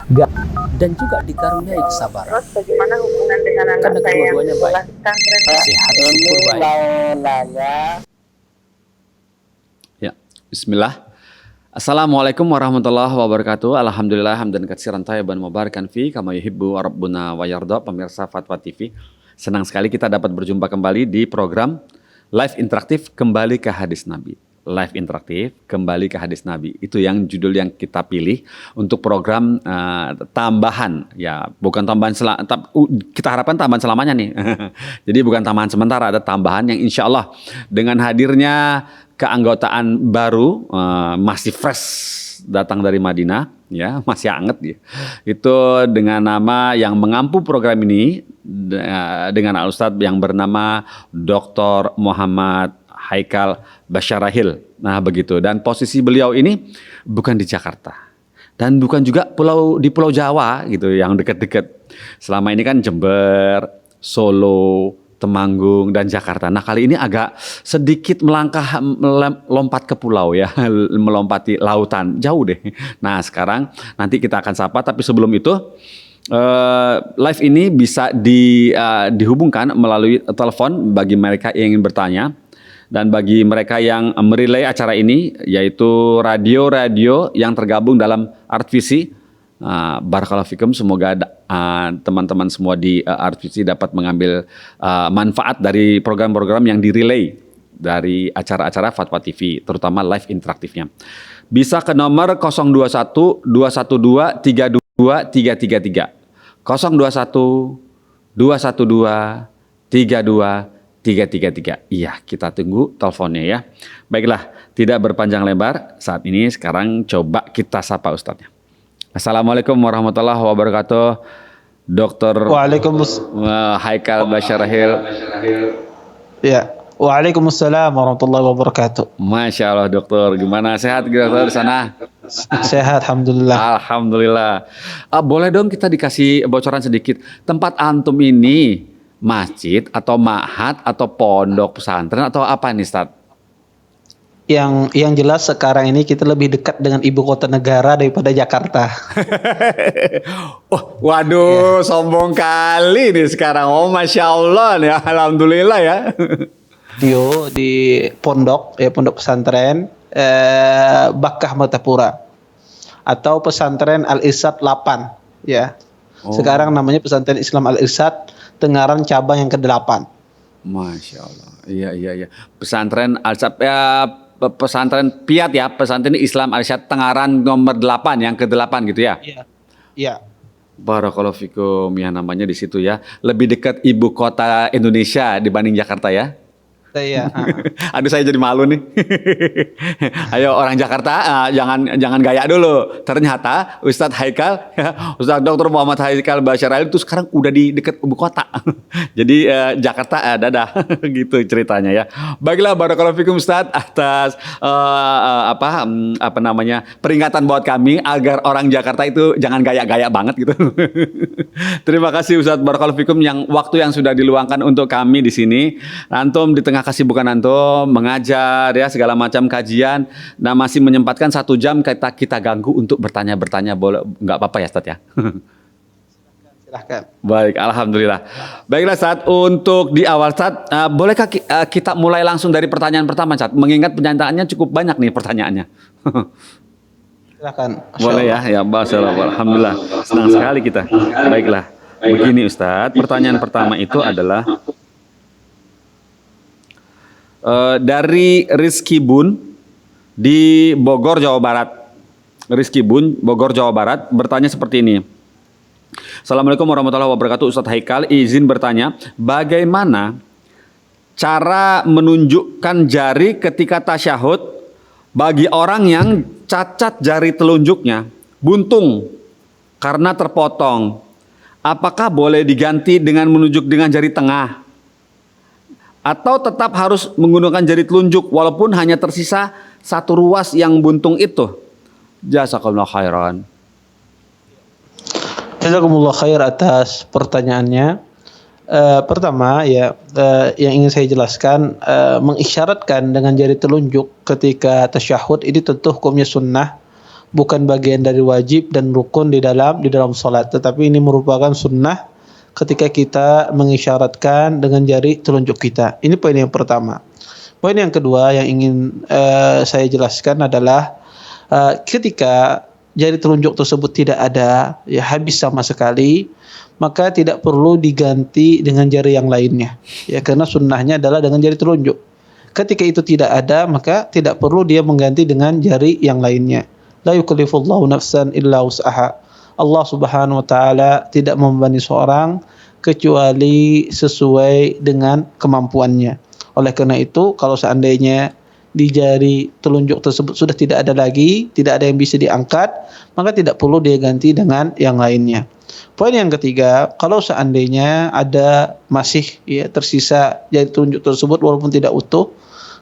Gak. Dan juga dikaruniai kesabaran. Terus bagaimana hubungan dengan anak Karena saya yang kedua-duanya baik. sekolah pesantren? Sehat, syukur baik. Ya, bismillah. Assalamualaikum warahmatullahi wabarakatuh. Alhamdulillah hamdan katsiran thayyiban mubarakan fi kama yuhibbu rabbuna wa yarda. Pemirsa Fatwa TV, senang sekali kita dapat berjumpa kembali di program Live Interaktif Kembali ke Hadis Nabi. Live Interaktif Kembali ke Hadis Nabi. Itu yang judul yang kita pilih untuk program tambahan. Ya, bukan tambahan kita harapkan tambahan selamanya nih. Jadi bukan tambahan sementara, ada tambahan yang insya Allah dengan hadirnya keanggotaan baru, masih fresh datang dari Madinah, ya masih hangat ya. Itu dengan nama yang mengampu program ini dengan Al-Ustadz yang bernama Dr. Muhammad Haikal Basyarahil. Nah begitu, dan posisi beliau ini bukan di Jakarta dan bukan juga di Pulau Jawa gitu yang dekat-dekat. Selama ini kan Jember, Solo, Temanggung, dan Jakarta. Nah kali ini agak sedikit lompat ke pulau ya, melompati lautan, jauh deh. Nah sekarang nanti kita akan sapa, tapi sebelum itu live ini bisa dihubungkan melalui telepon bagi mereka yang ingin bertanya. Dan bagi mereka yang merelay acara ini, yaitu radio-radio yang tergabung dalam ArtVisi, barakallahu fikum, semoga teman-teman semua di ArtVisi dapat mengambil manfaat dari program-program yang direlay dari acara-acara Fatwa TV, terutama live interaktifnya. Bisa ke nomor 021 212 32 333. 021 212 32 333. Iya, kita tunggu teleponnya ya. Baiklah, tidak berpanjang lebar. Saat ini sekarang coba kita sapa Ustadznya. Assalamualaikum warahmatullahi wabarakatuh. Dr. Haikal Basyarahil. Ya, waalaikumsalam warahmatullahi wabarakatuh. Masya Allah dokter, gimana, sehat dokter di sana? Sehat, alhamdulillah. Alhamdulillah. Boleh dong kita dikasih bocoran sedikit, tempat antum ini masjid atau ma'had atau pondok pesantren atau apa nih Ustaz? Yang jelas sekarang ini kita lebih dekat dengan ibu kota negara daripada Jakarta. Oh, waduh, sombong kali nih sekarang. Oh, Masya Allah ya, alhamdulillah ya. Di pondok pesantren Bakkah Martapura atau pesantren Al-Irsyad 8 ya. Oh. Sekarang namanya pesantren Islam Al-Irsyad Tengaran cabang yang ke-8. Masya Allah. Iya. Pesantren Al-Irsyad pesantren Piat ya, pesantren Islam Al-Irsyad Tengaran nomor 8 yang ke-8 gitu ya. Iya. Barakallahu fikum ya, namanya di situ ya. Lebih dekat ibu kota Indonesia dibanding Jakarta ya. Iya. Aduh, saya jadi malu nih. Ayo orang Jakarta, jangan gaya dulu. Ternyata Ustadz Haikal, Ustadz Dr. Muhammad Haikal Basyarahil itu sekarang udah di dekat ibu kota. Jadi Jakarta dadah gitu ceritanya ya. Baiklah, barakallahu fikum Ustadz atas peringatan buat kami agar orang Jakarta itu jangan gaya-gaya banget gitu. Terima kasih Ustadz, barakallahu fikum, yang waktu yang sudah diluangkan untuk kami di sini. Antum di tengah kasibukan antum mengajar ya, segala macam kajian, nah masih menyempatkan 1 jam kita ganggu untuk bertanya, boleh nggak apa-apa ya Ustadz ya? Silahkan. Baik, alhamdulillah. Baiklah Ustadz, untuk di awal Ustadz, bolehkah kita mulai langsung dari pertanyaan pertama Ustadz, mengingat pernyataannya cukup banyak nih pertanyaannya. Silahkan. Boleh ya, alhamdulillah, senang sekali kita. Baiklah, begini Ustadz, pertanyaan pertama itu adalah dari Rizky Bun di Bogor, Jawa Barat. Rizky Bun, Bogor, Jawa Barat, bertanya seperti ini. Assalamualaikum warahmatullahi wabarakatuh. Ustadz Haikal, izin bertanya, bagaimana cara menunjukkan jari ketika tasyahud bagi orang yang cacat jari telunjuknya buntung karena terpotong? Apakah boleh diganti dengan menunjuk dengan jari tengah? Atau tetap harus menggunakan jari telunjuk walaupun hanya tersisa 1 ruas yang buntung itu? Jazakallahu khairan. Jazakumullah khair atas pertanyaannya. Pertama ya, yang ingin saya jelaskan, mengisyaratkan dengan jari telunjuk ketika tasyahud ini tentu hukumnya sunnah bukan bagian dari wajib dan rukun di dalam salat, tetapi ini merupakan sunnah ketika kita mengisyaratkan dengan jari telunjuk kita. Ini poin yang pertama. Poin yang kedua yang ingin saya jelaskan adalah ketika jari telunjuk tersebut tidak ada, ya habis sama sekali, maka tidak perlu diganti dengan jari yang lainnya. Ya, karena sunnahnya adalah dengan jari telunjuk. Ketika itu tidak ada, maka tidak perlu dia mengganti dengan jari yang lainnya. La yukallifullahu nafsan illa wus'aha. Allah Subhanahu wa taala tidak membebani seorang kecuali sesuai dengan kemampuannya. Oleh karena itu, kalau seandainya di jari telunjuk tersebut sudah tidak ada lagi, tidak ada yang bisa diangkat, maka tidak perlu dia ganti dengan yang lainnya. Poin yang ketiga, kalau seandainya ada masih ya tersisa jari telunjuk tersebut walaupun tidak utuh,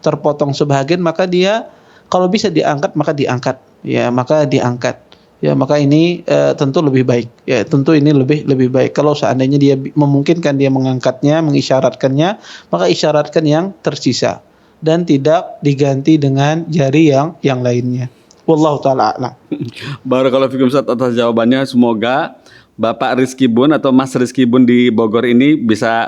terpotong sebagian, maka dia kalau bisa diangkat maka diangkat, ya maka diangkat. Ya maka ini tentu lebih baik. Ya tentu ini lebih baik. Kalau seandainya dia memungkinkan dia mengangkatnya, mengisyaratkannya, maka isyaratkan yang tersisa dan tidak diganti dengan jari yang lainnya. Wallahu taala a'lam. Barakallahu fikum Ustaz atas jawabannya. Semoga Bapak Rizky Bun atau Mas Rizky Bun di Bogor ini bisa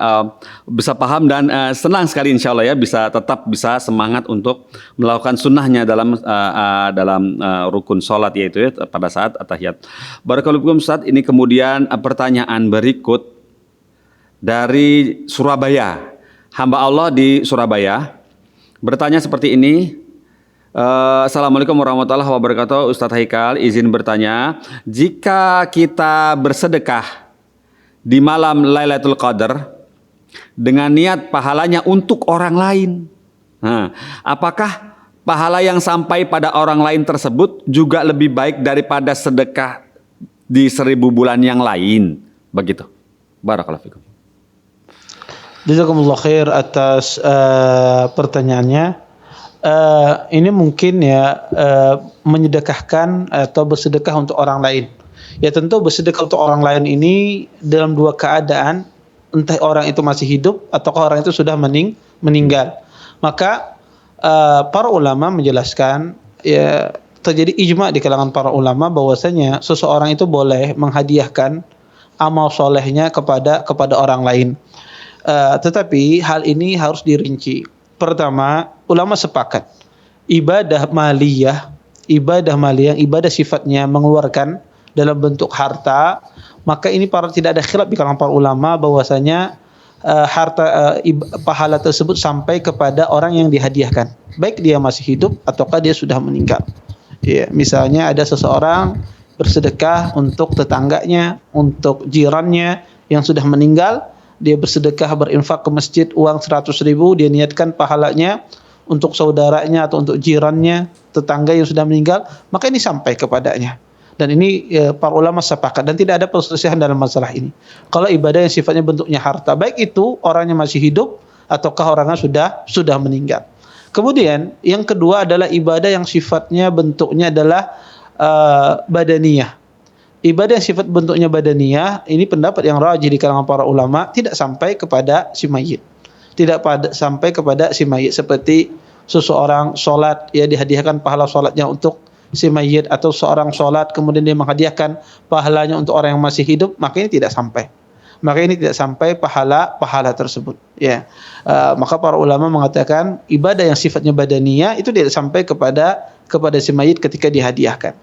paham dan senang sekali insya Allah ya, bisa tetap bisa semangat untuk melakukan sunnahnya dalam rukun sholat, yaitu ya, pada saat at-tahiyat. Barakallahu fikum Ustaz. Ini kemudian pertanyaan berikut dari Surabaya. Hamba Allah di Surabaya bertanya seperti ini. Assalamualaikum warahmatullahi wabarakatuh. Ustadz Haikal izin bertanya, jika kita bersedekah di malam Lailatul Qadar dengan niat pahalanya untuk orang lain, apakah pahala yang sampai pada orang lain tersebut juga lebih baik daripada sedekah di 1000 bulan yang lain? Begitu. Barakallahu fikum. Jazakumullah khair atas pertanyaannya. Ini mungkin ya menyedekahkan atau bersedekah untuk orang lain. Ya tentu bersedekah untuk orang lain ini dalam dua keadaan, entah orang itu masih hidup ataukah orang itu sudah meninggal. Maka para ulama menjelaskan, ya terjadi ijma di kalangan para ulama bahwasanya seseorang itu boleh menghadiahkan amal solehnya kepada orang lain. Tetapi hal ini harus dirinci. Pertama, ulama sepakat ibadah maliyah, ibadah sifatnya mengeluarkan dalam bentuk harta, maka ini tidak ada khilaf di kalangan para ulama bahwasanya pahala tersebut sampai kepada orang yang dihadiahkan, baik dia masih hidup ataukah dia sudah meninggal. Ya, misalnya ada seseorang bersedekah untuk tetangganya, untuk jirannya yang sudah meninggal. Dia bersedekah, berinfak ke masjid uang 100.000, dia niatkan pahalanya untuk saudaranya atau untuk jirannya, tetangga yang sudah meninggal, maka ini sampai kepadanya. Dan ini para ulama sepakat dan tidak ada perselisihan dalam masalah ini. Kalau ibadah yang sifatnya bentuknya harta, baik itu orangnya masih hidup ataukah orangnya sudah meninggal. Kemudian yang kedua adalah ibadah yang sifatnya bentuknya adalah badaniyah. Ibadah yang sifat bentuknya badaniyah, ini pendapat yang rajih di kalangan para ulama, tidak sampai kepada si mayit. Sampai kepada si mayit, seperti seseorang sholat, ya dihadiahkan pahala sholatnya untuk si mayit, atau seorang sholat kemudian dia menghadiahkan pahalanya untuk orang yang masih hidup, maka ini tidak sampai. Maka ini tidak sampai pahala tersebut. Ya, maka para ulama mengatakan ibadah yang sifatnya badaniyah itu tidak sampai kepada si mayit ketika dihadiahkan.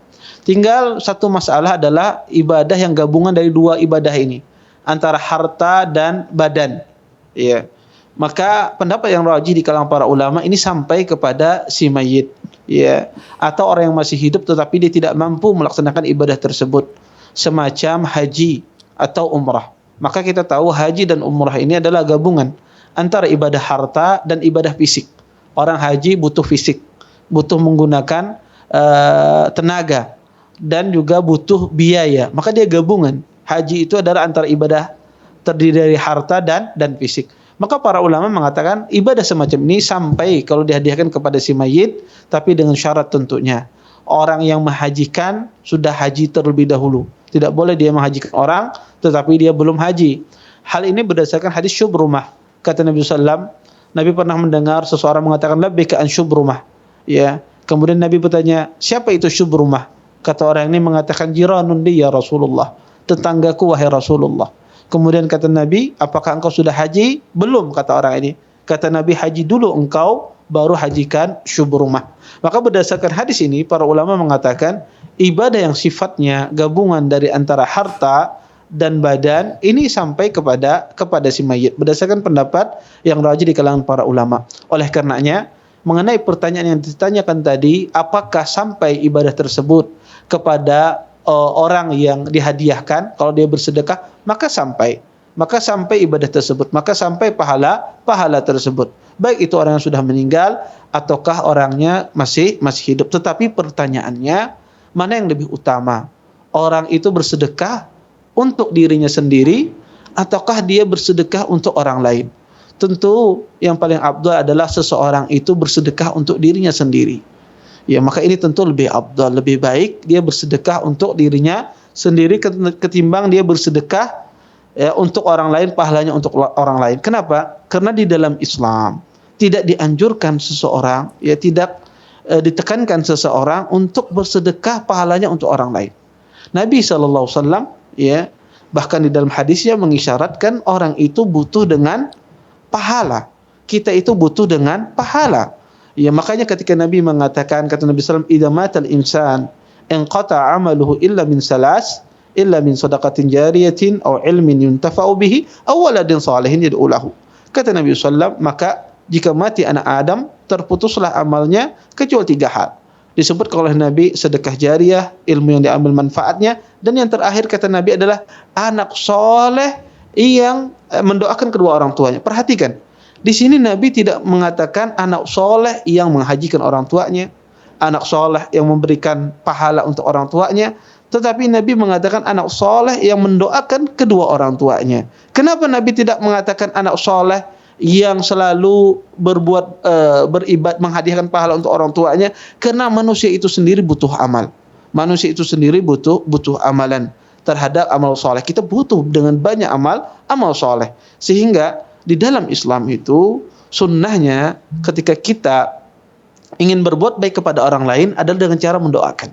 Tinggal satu masalah adalah ibadah yang gabungan dari dua ibadah ini, antara harta dan badan. Ya. Maka pendapat yang rajih di kalangan para ulama ini sampai kepada si mayit, ya, atau orang yang masih hidup tetapi dia tidak mampu melaksanakan ibadah tersebut, semacam haji atau umrah. Maka kita tahu haji dan umrah ini adalah gabungan antara ibadah harta dan ibadah fisik. Orang haji butuh fisik, butuh menggunakan tenaga, dan juga butuh biaya. Maka dia gabungan. Haji itu adalah antara ibadah terdiri dari harta dan fisik. Maka para ulama mengatakan ibadah semacam ini sampai kalau dihadiahkan kepada si mayit, tapi dengan syarat tentunya orang yang menghajikan sudah haji terlebih dahulu. Tidak boleh dia menghajikan orang tetapi dia belum haji. Hal ini berdasarkan hadis Syubrumah. Kata Nabi SAW, Nabi pernah mendengar seseorang mengatakan labbaika an Syubrumah. Ya. Kemudian Nabi bertanya, siapa itu Syubrumah? Kata orang ini mengatakan, jiranun li ya Rasulullah, tetanggaku wahai Rasulullah. Kemudian kata Nabi, apakah engkau sudah haji? Belum, kata orang ini. Kata Nabi, haji dulu engkau, baru hajikan syubrumah. Maka berdasarkan hadis ini, para ulama mengatakan, ibadah yang sifatnya gabungan dari antara harta dan badan ini sampai kepada si mayit, berdasarkan pendapat yang rajih di kalangan para ulama. Oleh karenanya, mengenai pertanyaan yang ditanyakan tadi, apakah sampai ibadah tersebut kepada orang yang dihadiahkan, kalau dia bersedekah, maka sampai ibadah tersebut, maka sampai pahala tersebut, baik itu orang yang sudah meninggal ataukah orangnya masih hidup. Tetapi pertanyaannya, mana yang lebih utama? Orang itu bersedekah untuk dirinya sendiri ataukah dia bersedekah untuk orang lain? Tentu yang paling afdal adalah seseorang itu bersedekah untuk dirinya sendiri. Ya, maka ini tentu lebih afdal, lebih baik dia bersedekah untuk dirinya sendiri ketimbang dia bersedekah ya, untuk orang lain, pahalanya untuk orang lain. Kenapa? Karena di dalam Islam tidak dianjurkan seseorang, ya tidak ditekankan seseorang untuk bersedekah pahalanya untuk orang lain. Nabi SAW ya bahkan di dalam hadisnya mengisyaratkan orang itu butuh dengan pahala. Kita itu butuh dengan pahala. Ya, makanya ketika Nabi mengatakan, kata Nabi SAW, idza matal insan inqata amaluhu illa min salas, illa min sadaqatin jariyatin aw ilmin yuntafa'u bihi aw waladin salihin yad'u lahu. Kata Nabi SAW, maka jika mati anak Adam, terputuslah amalnya kecuali 3 hal. Disebut oleh Nabi sedekah jariyah, ilmu yang diambil manfaatnya, dan yang terakhir kata Nabi adalah anak soleh yang mendoakan kedua orang tuanya. Perhatikan, di sini Nabi tidak mengatakan anak soleh yang menghajikan orang tuanya, anak soleh yang memberikan pahala untuk orang tuanya, tetapi Nabi mengatakan anak soleh yang mendoakan kedua orang tuanya. Kenapa Nabi tidak mengatakan anak soleh yang selalu beribadah, menghadiahkan pahala untuk orang tuanya? Karena manusia itu sendiri butuh amal. Manusia itu sendiri butuh amalan terhadap amal soleh. Kita butuh dengan banyak amal soleh. Sehingga di dalam Islam itu sunnahnya ketika kita ingin berbuat baik kepada orang lain adalah dengan cara mendoakan.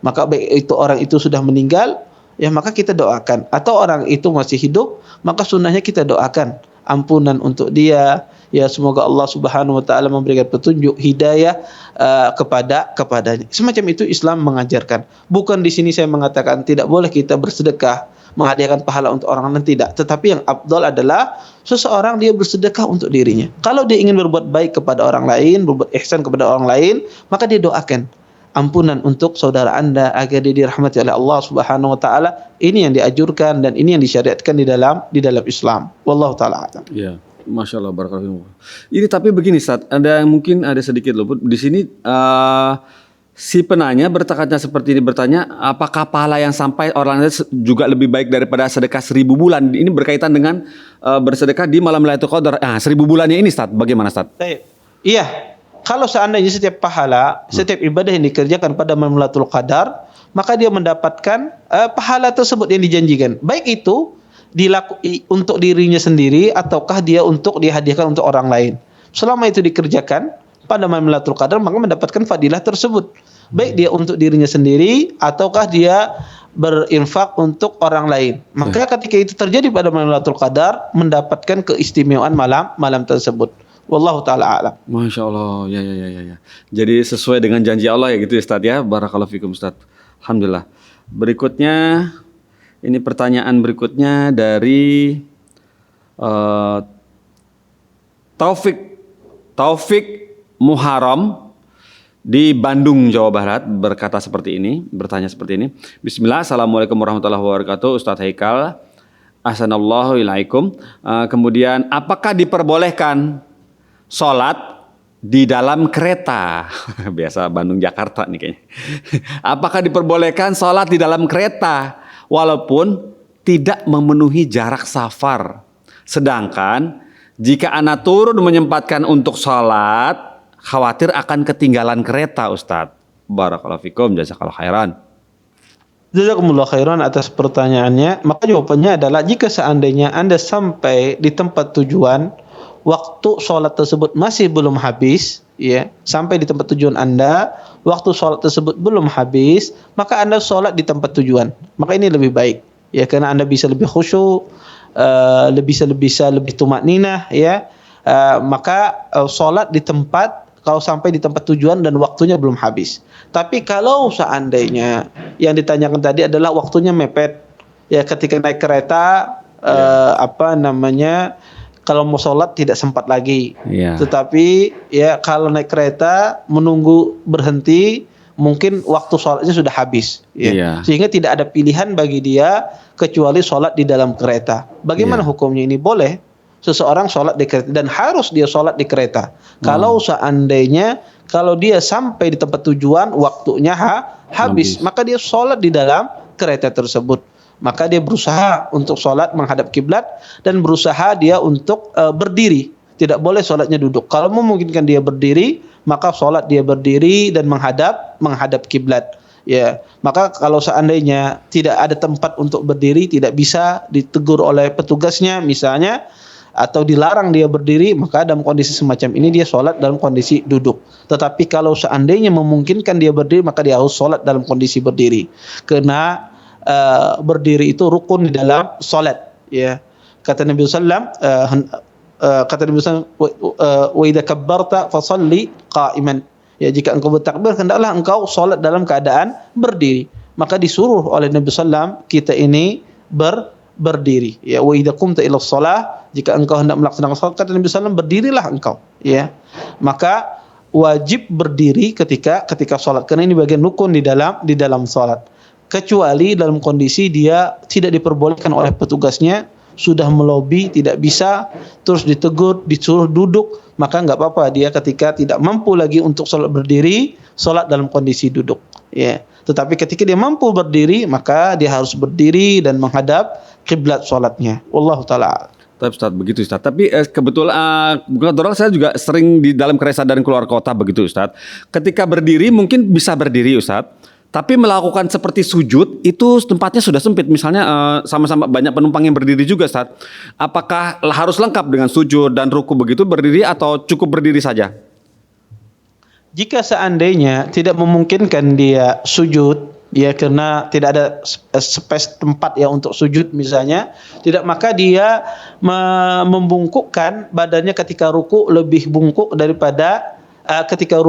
Maka baik itu orang itu sudah meninggal, ya maka kita doakan. Atau orang itu masih hidup, maka sunnahnya kita doakan ampunan untuk dia, ya semoga Allah Subhanahu wa taala memberikan petunjuk hidayah kepadanya. Semacam itu Islam mengajarkan. Bukan di sini saya mengatakan tidak boleh kita bersedekah, menghadiahkan pahala untuk orang lain, tidak. Tetapi yang afdal adalah seseorang dia bersedekah untuk dirinya. Kalau dia ingin berbuat baik kepada orang lain, berbuat ihsan kepada orang lain, maka dia doakan ampunan untuk saudara Anda agar dia dirahmati oleh Allah Subhanahu wa taala. Ini yang dianjurkan dan ini yang disyariatkan di dalam Islam. Wallahu taala a'lam. Ya, Masya Allah, barakallahu. Ini tapi begini, Ustaz, mungkin ada sedikit luput di sini. Si penanya bertanya seperti ini, bertanya apakah pahala yang sampai orang lain juga lebih baik daripada sedekah 1000 bulan? Ini berkaitan dengan bersedekah di malam Lailatul Qadar. 1000 bulannya ini, Ustaz, bagaimana, Ustaz? Iya. Kalau seandainya setiap pahala, setiap ibadah yang dikerjakan pada malam Lailatul Qadar, maka dia mendapatkan pahala tersebut yang dijanjikan. Baik itu untuk dirinya sendiri ataukah dia untuk dihadiahkan untuk orang lain. Selama itu dikerjakan pada malam Lailatul Qadar, maka mendapatkan fadilah tersebut. Baik dia untuk dirinya sendiri ataukah dia berinfak untuk orang lain. Maka ketika itu terjadi pada malam Lailatul Qadar, mendapatkan keistimewaan malam tersebut. Wallahu ta'ala a'lam. Masya Allah, ya. Jadi sesuai dengan janji Allah ya gitu ya, Ustaz ya. Barakallahu fikum, Ustaz. Alhamdulillah. Berikutnya, ini pertanyaan berikutnya dari Taufik Muharram di Bandung, Jawa Barat, berkata seperti ini, bertanya seperti ini. Bismillah, Assalamualaikum warahmatullahi wabarakatuh, Ustaz Haikal. Ahsanallahu ilaikum. Kemudian, apakah diperbolehkan sholat di dalam kereta? Biasa Bandung Jakarta nih kayaknya. Apakah diperbolehkan sholat di dalam kereta walaupun tidak memenuhi jarak safar? Sedangkan jika anak turun menyempatkan untuk sholat, khawatir akan ketinggalan kereta, Ustadz. Barakallahu fikum, jazakallahu khairan. Jazakumullah khairan atas pertanyaannya. Maka jawabannya adalah jika seandainya Anda sampai di tempat tujuan, waktu sholat tersebut masih belum habis, ya, sampai di tempat tujuan Anda, waktu sholat tersebut belum habis, maka Anda sholat di tempat tujuan. Maka ini lebih baik, ya, karena Anda bisa lebih khusyuk, bisa lebih tumakninah, ya. Maka sholat di tempat, kalau sampai di tempat tujuan dan waktunya belum habis. Tapi kalau seandainya yang ditanyakan tadi adalah waktunya mepet, ya, ketika naik kereta, kalau mau sholat tidak sempat lagi. Tetapi ya kalau naik kereta menunggu berhenti, mungkin waktu sholatnya sudah habis, ya. Sehingga tidak ada pilihan bagi dia kecuali sholat di dalam kereta. Bagaimana hukumnya ini? Boleh seseorang sholat di kereta dan harus dia sholat di kereta. Kalau seandainya kalau dia sampai di tempat tujuan waktunya habis, maka dia sholat di dalam kereta tersebut. Maka dia berusaha untuk sholat menghadap kiblat dan berusaha dia untuk berdiri. Tidak boleh sholatnya duduk. Kalau memungkinkan dia berdiri, maka sholat dia berdiri dan menghadap kiblat. Ya, maka kalau seandainya tidak ada tempat untuk berdiri, tidak bisa ditegur oleh petugasnya misalnya, atau dilarang dia berdiri, maka dalam kondisi semacam ini dia sholat dalam kondisi duduk. Tetapi kalau seandainya memungkinkan dia berdiri, maka dia harus sholat dalam kondisi berdiri. Karena berdiri itu rukun di dalam sholat. Ya, kata Nabi SAW, wa idza kabbarta fasalli qa'iman. Ya, jika engkau bertakbir hendaklah engkau sholat dalam keadaan berdiri. Maka disuruh oleh Nabi SAW kita ini berdiri. Ya, wa idza qumta ila shalah, jika engkau hendak melaksanakan salat, kata Nabi SAW, berdirilah engkau, ya. Maka wajib berdiri ketika salat, karena ini bagian rukun di dalam salat. Kecuali dalam kondisi dia tidak diperbolehkan oleh petugasnya, sudah melobi tidak bisa, terus ditegur, disuruh duduk, maka enggak apa-apa dia ketika tidak mampu lagi untuk salat berdiri, salat dalam kondisi duduk, ya. Tetapi ketika dia mampu berdiri, maka dia harus berdiri dan menghadap kiblat salatnya. Wallahu taala. Tapi Ustaz, begitu Ustaz. Tapi kebetulan saya juga sering di dalam kereta dan keluar kota begitu Ustaz. Ketika berdiri mungkin bisa berdiri Ustaz, tapi melakukan seperti sujud itu tempatnya sudah sempit. Misalnya sama-sama banyak penumpang yang berdiri juga Ustaz. Apakah harus lengkap dengan sujud dan ruku begitu berdiri atau cukup berdiri saja? Jika seandainya tidak memungkinkan dia sujud, ya, karena tidak ada space tempat ya untuk sujud misalnya, maka dia membungkukkan badannya ketika ruku lebih bungkuk daripada ketika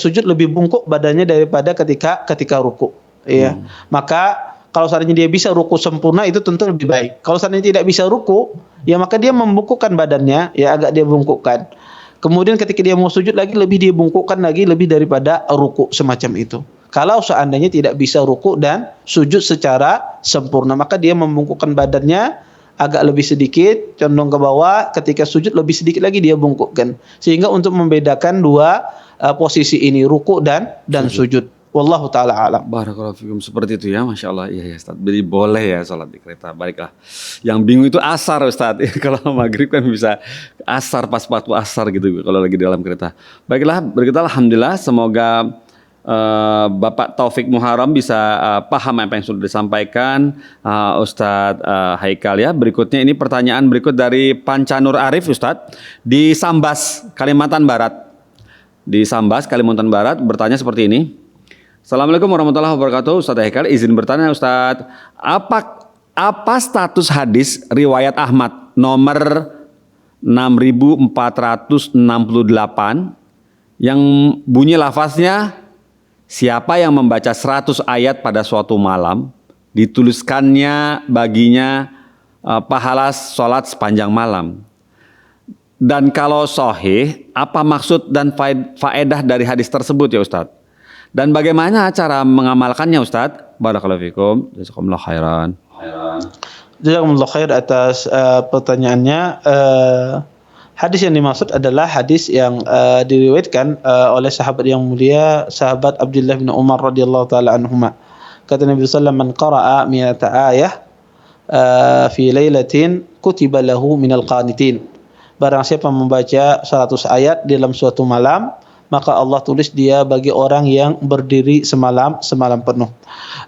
sujud lebih bungkuk badannya daripada ketika ruku, ya. Maka kalau seandainya dia bisa ruku sempurna itu tentu lebih baik. Kalau seandainya tidak bisa ruku, ya maka dia membungkukkan badannya, ya, agak dia bungkukkan. Kemudian ketika dia mau sujud lagi lebih dia bungkukkan lagi lebih daripada ruku semacam itu. Kalau seandainya tidak bisa ruku dan sujud secara sempurna, maka dia membungkukkan badannya agak lebih sedikit, condong ke bawah. Ketika sujud lebih sedikit lagi dia bungkukkan. Sehingga untuk membedakan dua posisi ini, ruku dan sujud. Wallahu taala alam. Barakallahu fikum, seperti itu ya, Masya Allah. Iya ya Ustaz, jadi boleh ya sholat di kereta. Baiklah. Yang bingung itu asar Ustaz. Kalau maghrib kan bisa asar pas waktu asar gitu kalau lagi di dalam kereta. Baiklah, berkata alhamdulillah, semoga Bapak Taufik Muharram bisa paham apa yang sudah disampaikan Ustadz Haikal ya. Berikutnya ini pertanyaan berikut dari Pancanur Arif Ustadz di Sambas, Kalimantan Barat. Di Sambas, Kalimantan Barat bertanya seperti ini. Assalamualaikum warahmatullahi wabarakatuh. Ustadz Haikal izin bertanya Ustadz, apa status hadis riwayat Ahmad nomor 6468 yang bunyi lafaznya, siapa yang membaca 100 ayat pada suatu malam, dituliskannya baginya pahala sholat sepanjang malam. Dan kalau sahih, apa maksud dan faedah dari hadis tersebut ya Ustadz? Dan bagaimana cara mengamalkannya Ustadz? Barakallahu fikum. Jazakumullah khairan. Jazakumullah khair atas pertanyaannya. Hadis yang dimaksud adalah hadis yang diriwayatkan oleh sahabat yang mulia, sahabat Abdullah bin Umar radhiyallahu taala anhuma. Kata Nabi sallallahu alaihi wasallam, "Man qara'a mi'ata ayah fi lailatin kutiba lahu minal qanitin." Barang siapa membaca 100 ayat dalam suatu malam, maka Allah tulis dia bagi orang yang berdiri semalam penuh.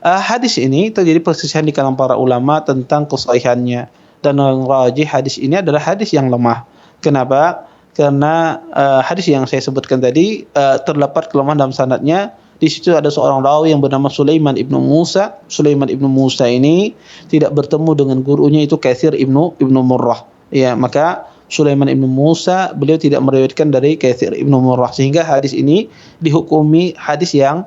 Hadis ini terjadi perselisihan di kalangan para ulama tentang kesahihannya, dan yang rajih hadis ini adalah hadis yang lemah. Kenapa? karena hadis yang saya sebutkan tadi terdapat kelemahan dalam sanadnya. Di situ ada seorang rawi yang bernama Sulaiman ibnu Musa. Sulaiman ibnu Musa ini tidak bertemu dengan gurunya itu Katsir ibnu Murrah. Ya, maka Sulaiman ibnu Musa beliau tidak meriwayatkan dari Katsir ibnu Murrah, sehingga hadis ini dihukumi hadis yang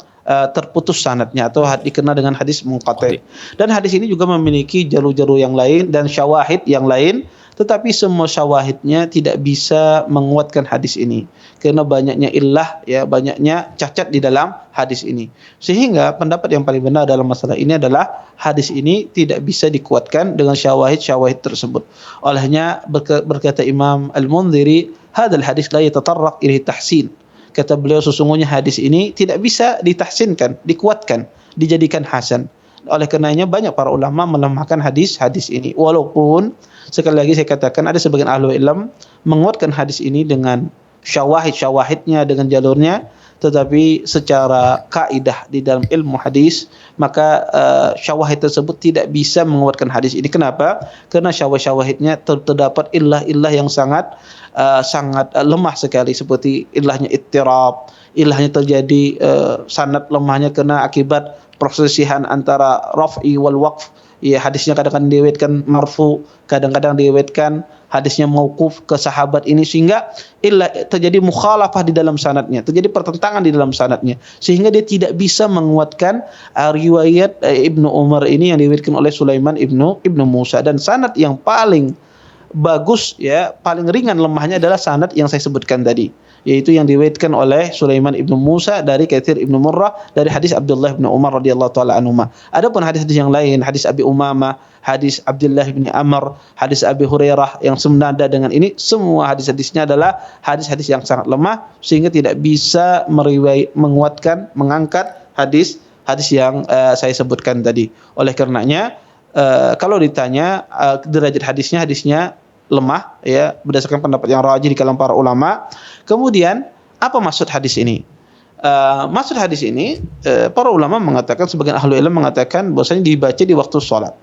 terputus sanadnya atau dikenal dengan hadis munqati'. Dan hadis ini juga memiliki jalur-jalur yang lain dan syawahid yang lain, tetapi semua syawahidnya tidak bisa menguatkan hadis ini karena banyaknya illah, ya, banyaknya cacat di dalam hadis ini. Sehingga pendapat yang paling benar dalam masalah ini adalah hadis ini tidak bisa dikuatkan dengan syawahid tersebut. Olehnya berkata Imam Al-Mundhiri, hadzal hadis la yatatarraq ilaihi tahsin. Kata beliau, sesungguhnya hadis ini tidak bisa ditahsinkan, dikuatkan, dijadikan hasan. Oleh karenanya banyak para ulama melemahkan hadis ini. Walaupun sekali lagi saya katakan ada sebagian ahli ilmu menguatkan hadis ini dengan syawahidnya, dengan jalurnya, tetapi secara kaidah di dalam ilmu hadis maka syawahid tersebut tidak bisa menguatkan hadis ini. Kenapa? Karena syawahidnya terdapat illah yang sangat lemah sekali, seperti ilahnya ittirab, ilahnya terjadi sanad lemahnya karena akibat persisihan antara raf'i wal waqf. Ya, hadisnya kadang-kadang diriwayatkan marfu, kadang-kadang diriwayatkan hadisnya mauquf ke sahabat ini, sehingga terjadi mukhalafah di dalam sanadnya, terjadi pertentangan di dalam sanadnya, sehingga dia tidak bisa menguatkan riwayat Ibnu Umar ini yang diriwayatkan oleh Sulaiman ibnu Musa. Dan sanad yang paling bagus, ya, paling ringan lemahnya adalah sanad yang saya sebutkan tadi, yaitu yang diriwayatkan oleh Sulaiman ibnu Musa dari Katsir ibnu Murrah dari hadis Abdullah bin Umar radhiyallahu taala anhuma. Adapun hadis-hadis yang lain, hadis Abi Umamah, hadis Abdullah bin Amr, hadis Abi Hurairah yang senada dengan ini, semua hadis-hadisnya adalah hadis-hadis yang sangat lemah sehingga tidak bisa menguatkan, mengangkat hadis yang saya sebutkan tadi. Oleh karenanya kalau ditanya derajat hadisnya lemah, ya, berdasarkan pendapat yang rajih di kalangan para ulama. Kemudian apa maksud hadis ini? Maksud hadis ini para ulama mengatakan, sebagian ahli ilmu mengatakan bahwasanya dibaca di waktu sholat.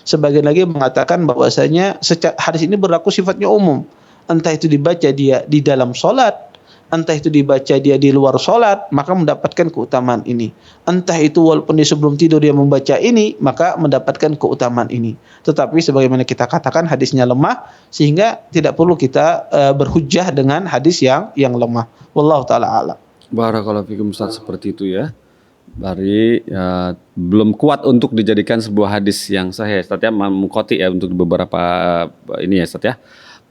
Sebagian lagi mengatakan bahwasanya hadis ini berlaku sifatnya umum. Entah itu dibaca dia di dalam sholat, entah itu dibaca dia di luar sholat, maka mendapatkan keutamaan ini. Entah itu walaupun dia sebelum tidur dia membaca ini, maka mendapatkan keutamaan ini. Tetapi sebagaimana kita katakan hadisnya lemah, sehingga tidak perlu kita berhujjah dengan hadis yang lemah. Wallahu ta'ala a'lam. Barakallahu fikum Ustaz, seperti itu ya. Bari belum kuat untuk dijadikan sebuah hadis yang sahih, Ustaz ya, mengkoti ya untuk beberapa ini ya Ustaz ya.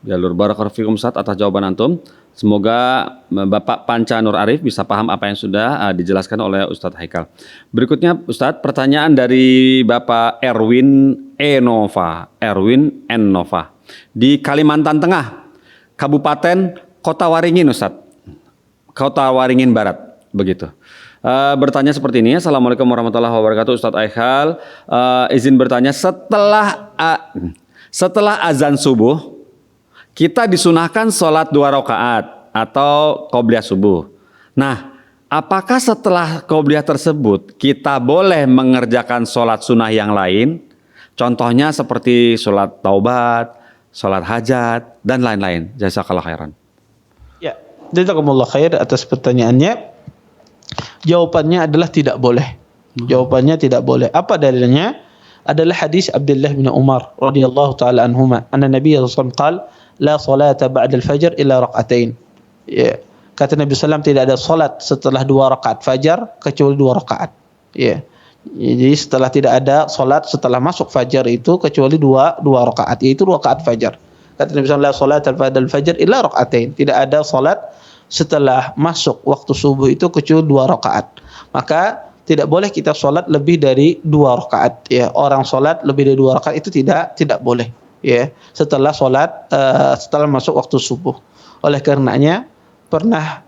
Jalur barakallahu fikum Ustaz atas jawaban antum. Semoga Bapak Panca Nur Arif bisa paham apa yang sudah dijelaskan oleh Ustadz Haikal. Berikutnya Ustadz, pertanyaan dari Bapak Erwin Nova di Kalimantan Tengah, Kabupaten Kota Waringin Ustadz, Kota Waringin Barat, begitu. Bertanya seperti ini. Assalamualaikum warahmatullahi wabarakatuh Ustadz Haikal, izin bertanya, setelah azan subuh kita disunahkan sholat 2 rakaat atau qobliyah subuh. Nah, apakah setelah qobliyah tersebut kita boleh mengerjakan sholat sunnah yang lain? Contohnya seperti sholat taubat, sholat hajat, dan lain-lain. Jazakallah khairan. Ya, jazakumullah khair atas pertanyaannya. Jawabannya adalah tidak boleh. Jawabannya tidak boleh. Apa dalilnya? Adalah hadis Abdullah bin Umar radhiyallahu taala anhuma, anna Nabi sallallahu alaihi wasallam qala la salata ba'da al-fajr illa rak'atain. Ya. Kata Nabi SAW, tidak ada salat setelah 2 rakaat fajar kecuali 2 rakaat. Ya. Jadi setelah tidak ada salat setelah masuk fajar itu kecuali 2 rakaat, yaitu 2 rakaat fajar. Kata Nabi SAW, la salata ba'da al-fajr illa rak'atain. Tidak ada salat setelah masuk waktu subuh itu kecuali 2 rakaat. Maka tidak boleh kita salat lebih dari 2 rakaat. Ya, orang salat lebih dari 2 rakaat itu tidak boleh. Ya, setelah masuk waktu subuh. Oleh karenanya pernah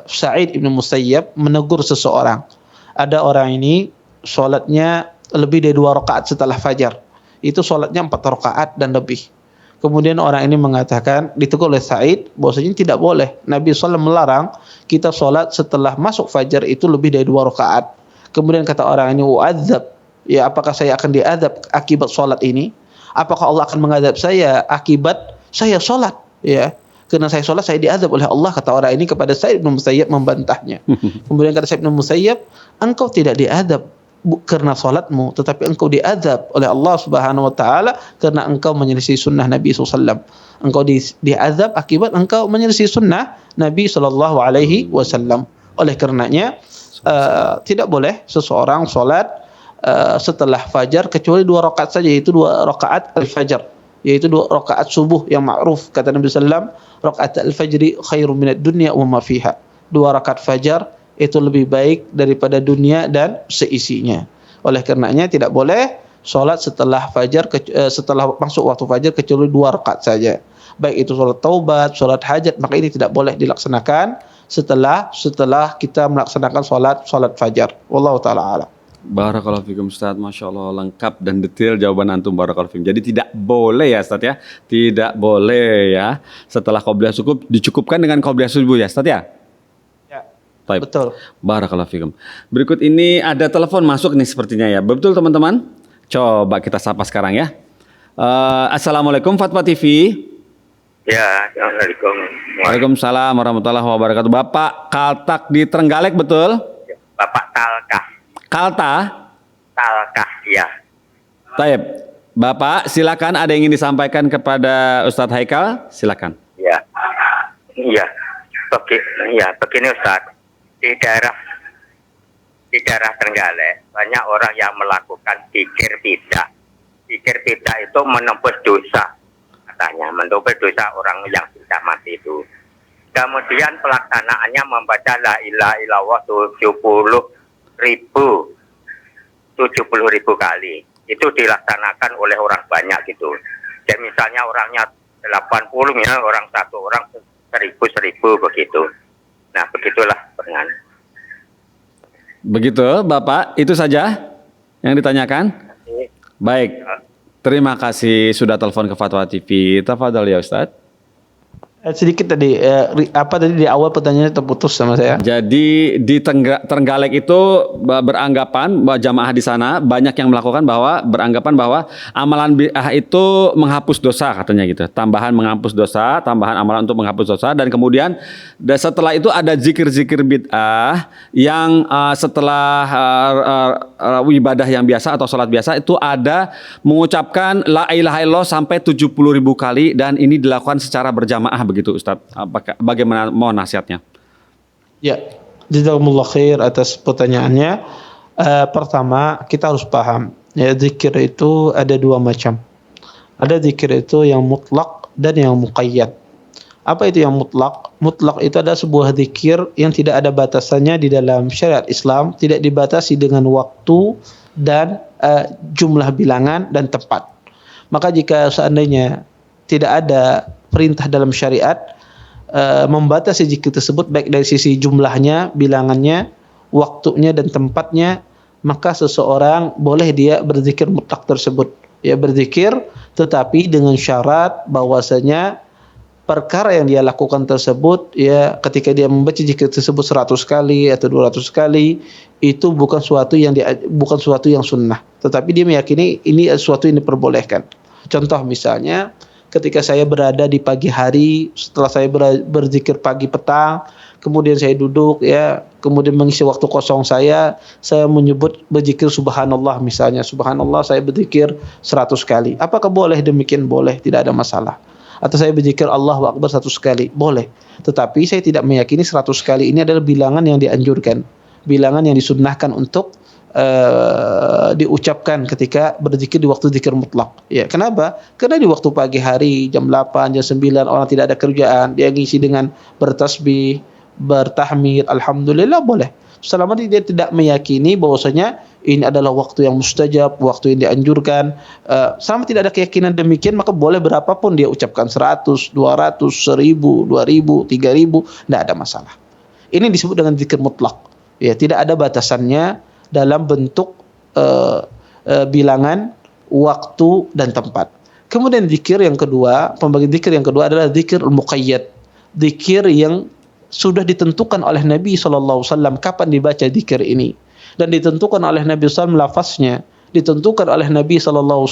Sa'id ibn Musayyab menegur seseorang. Ada orang ini sholatnya lebih dari 2 rakaat setelah fajar. Itu sholatnya 4 rakaat dan lebih. Kemudian orang ini mengatakan, ditegur oleh Sa'id bahwasanya tidak boleh. Nabi SAW melarang kita sholat setelah masuk fajar itu lebih dari 2 rakaat. Kemudian kata orang ini, u'adzab, ya, apakah saya akan diazab akibat sholat ini? Apakah Allah akan mengadab saya akibat saya sholat? Ya, Karena saya sholat saya diazab oleh Allah, kata orang ini kepada Sa'id bin Musayyab membantahnya. Kemudian kata Sa'id bin Musayyab, engkau tidak diazab karena salatmu, tetapi engkau diazab oleh Allah Subhanahu wa taala karena engkau menyelisih sunnah Nabi SAW. Engkau diazab akibat engkau menyelisih sunnah Nabi sallallahu alaihi wasallam. Oleh karenanya tidak boleh seseorang salat setelah fajar kecuali 2 rakaat saja, yaitu 2 rakaat al-fajr, yaitu 2 rakaat subuh yang ma'ruf. Kata Nabi sallallahu rakaat al-fajri khairum minad dunya wa ma fiha. 2 rakaat fajar itu lebih baik daripada dunia dan seisinya. Oleh karenanya tidak boleh salat setelah fajar setelah masuk waktu fajar kecuali 2 rakaat saja. Baik itu salat taubat, salat hajat, maka ini tidak boleh dilaksanakan setelah kita melaksanakan salat fajar. Wallahu taala a'lam. Barakallahu fikum Ustaz, Masya Allah lengkap dan detail jawaban antum, barakallahu fikum. Jadi tidak boleh ya Ustaz ya, tidak boleh ya setelah qobliyah subuh dicukupkan dengan qobliyah subuh ya Ustaz ya. Baik. Betul. Barakallahu fikum. Berikut ini ada telepon masuk nih sepertinya ya. Betul teman-teman? Coba kita sapa sekarang ya. Assalamualaikum Fatwa TV. Ya, Assalamualaikum. Waalaikumsalam warahmatullahi wabarakatuh. Bapak Kaltak di Trenggalek betul? Bapak Talkah. Kalta? Talkah, ya. Taib. Bapak silakan, ada yang ingin disampaikan kepada Ustadz Haikal? Silakan. Ya. Iya. Begini Ustadz. Di daerah Trenggalek banyak orang yang melakukan zikir bidah. Zikir bidah itu menembus dosa, katanya menembus dosa orang yang sudah mati itu. Kemudian pelaksanaannya membaca la ilaha illallah 70.000 kali. Itu dilaksanakan oleh orang banyak gitu. Dan misalnya orangnya 80, ya orang 1 orang 1000 begitu. Nah, begitulah dengan. Begitu Bapak, itu saja yang ditanyakan? Baik, terima kasih sudah telepon ke Fatwa TV. Tafadhol ya Ustadz. Sedikit tadi apa tadi di awal pertanyaannya terputus sama saya. Jadi di Trenggalek itu beranggapan bahwa jamaah di sana banyak yang melakukan beranggapan bahwa amalan bid'ah itu menghapus dosa katanya gitu. Tambahan menghapus dosa, tambahan amalan untuk menghapus dosa, dan kemudian setelah itu ada zikir-zikir bid'ah yang setelah ibadah yang biasa atau sholat biasa itu ada mengucapkan la ilaha illallah sampai 70.000 kali, dan ini dilakukan secara berjamaah begitu Ustadz. Bagaimana mohon nasihatnya? Ya, jazakumullah khair atas pertanyaannya. Pertama, kita harus paham ya, zikir itu ada 2 macam. Ada zikir itu yang mutlak dan yang muqayyad. Apa itu yang mutlak? Mutlak itu adalah sebuah zikir yang tidak ada batasannya di dalam syariat Islam, tidak dibatasi dengan waktu dan jumlah bilangan dan tempat. Maka jika seandainya tidak ada perintah dalam syariat membatasi zikir tersebut baik dari sisi jumlahnya, bilangannya, waktunya dan tempatnya, maka seseorang boleh dia berzikir mutlak tersebut. Ya, berzikir tetapi dengan syarat bahwasanya perkara yang dia lakukan tersebut, ya, ketika dia membaca zikir tersebut 100 kali atau 200 kali, itu bukan suatu yang sunnah, tetapi dia meyakini ini sesuatu yang diperbolehkan. Contoh misalnya, ketika saya berada di pagi hari, setelah saya berzikir pagi petang, kemudian saya duduk ya, kemudian mengisi waktu kosong saya berzikir subhanallah misalnya. Subhanallah saya berzikir 100 kali. Apakah boleh demikian? Boleh, tidak ada masalah. Atau saya berzikir Allahu Akbar 100 kali, boleh. Tetapi saya tidak meyakini 100 kali ini adalah bilangan yang dianjurkan, bilangan yang disunnahkan untuk diucapkan ketika berzikir di waktu zikir mutlak. Ya, kenapa? Karena di waktu pagi hari jam 8, jam 9 orang tidak ada kerjaan, dia ngisi dengan bertasbih, bertahmid, alhamdulillah boleh. Selama dia tidak meyakini bahwasanya ini adalah waktu yang mustajab, waktu yang dianjurkan, selama tidak ada keyakinan demikian, maka boleh berapapun dia ucapkan 100, 200, 1000, 2000, 3000, tidak ada masalah. Ini disebut dengan zikir mutlak. Ya, tidak ada batasannya dalam bentuk bilangan, waktu dan tempat. Kemudian zikir yang kedua, pembagian zikir yang kedua adalah zikir al-muqayyad. Zikir yang sudah ditentukan oleh Nabi SAW kapan dibaca zikir ini, dan ditentukan oleh Nabi SAW lafaznya, ditentukan oleh Nabi SAW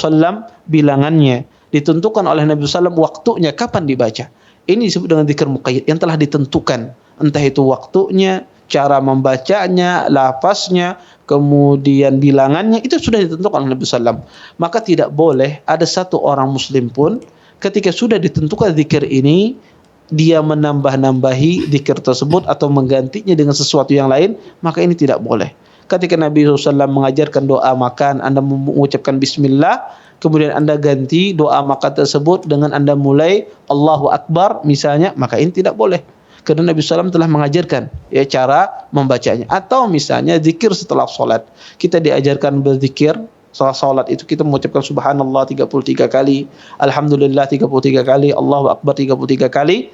bilangannya, ditentukan oleh Nabi SAW waktunya kapan dibaca. Ini disebut dengan zikir muqayyad yang telah ditentukan, entah itu waktunya, cara membacanya, lafaznya, kemudian bilangannya, itu sudah ditentukan oleh Nabi SAW. Maka tidak boleh ada satu orang muslim pun ketika sudah ditentukan zikir ini, dia menambah-nambahi zikir tersebut atau menggantinya dengan sesuatu yang lain, maka ini tidak boleh. Ketika Nabi SAW mengajarkan doa makan, Anda mengucapkan bismillah, kemudian Anda ganti doa makan tersebut dengan Anda mulai Allahu Akbar misalnya, maka ini tidak boleh. Karena Nabi SAW telah mengajarkan ya cara membacanya. Atau misalnya zikir setelah sholat. Kita diajarkan berzikir setelah sholat itu kita mengucapkan subhanallah 33 kali, alhamdulillah 33 kali, Allahu Akbar 33 kali.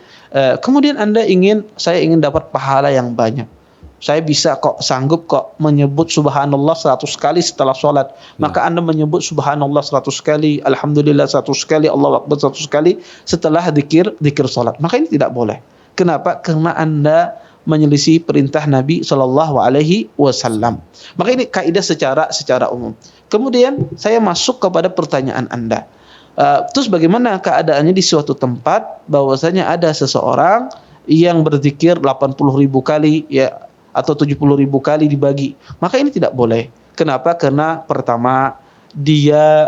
Kemudian saya ingin dapat pahala yang banyak. Saya bisa kok, sanggup kok menyebut subhanallah 100 kali setelah sholat. Maka Anda menyebut subhanallah 100 kali, alhamdulillah 100 kali, Allahu Akbar 100 kali setelah zikir sholat. Maka ini tidak boleh. Kenapa? Karena Anda menyelisih perintah Nabi Shallallahu Alaihi Wasallam. Maka ini kaidah secara umum. Kemudian saya masuk kepada pertanyaan Anda. Terus bagaimana keadaannya di suatu tempat bahwasanya ada seseorang yang berzikir 80.000 kali ya atau 70.000 kali dibagi? Maka ini tidak boleh. Kenapa? Karena pertama dia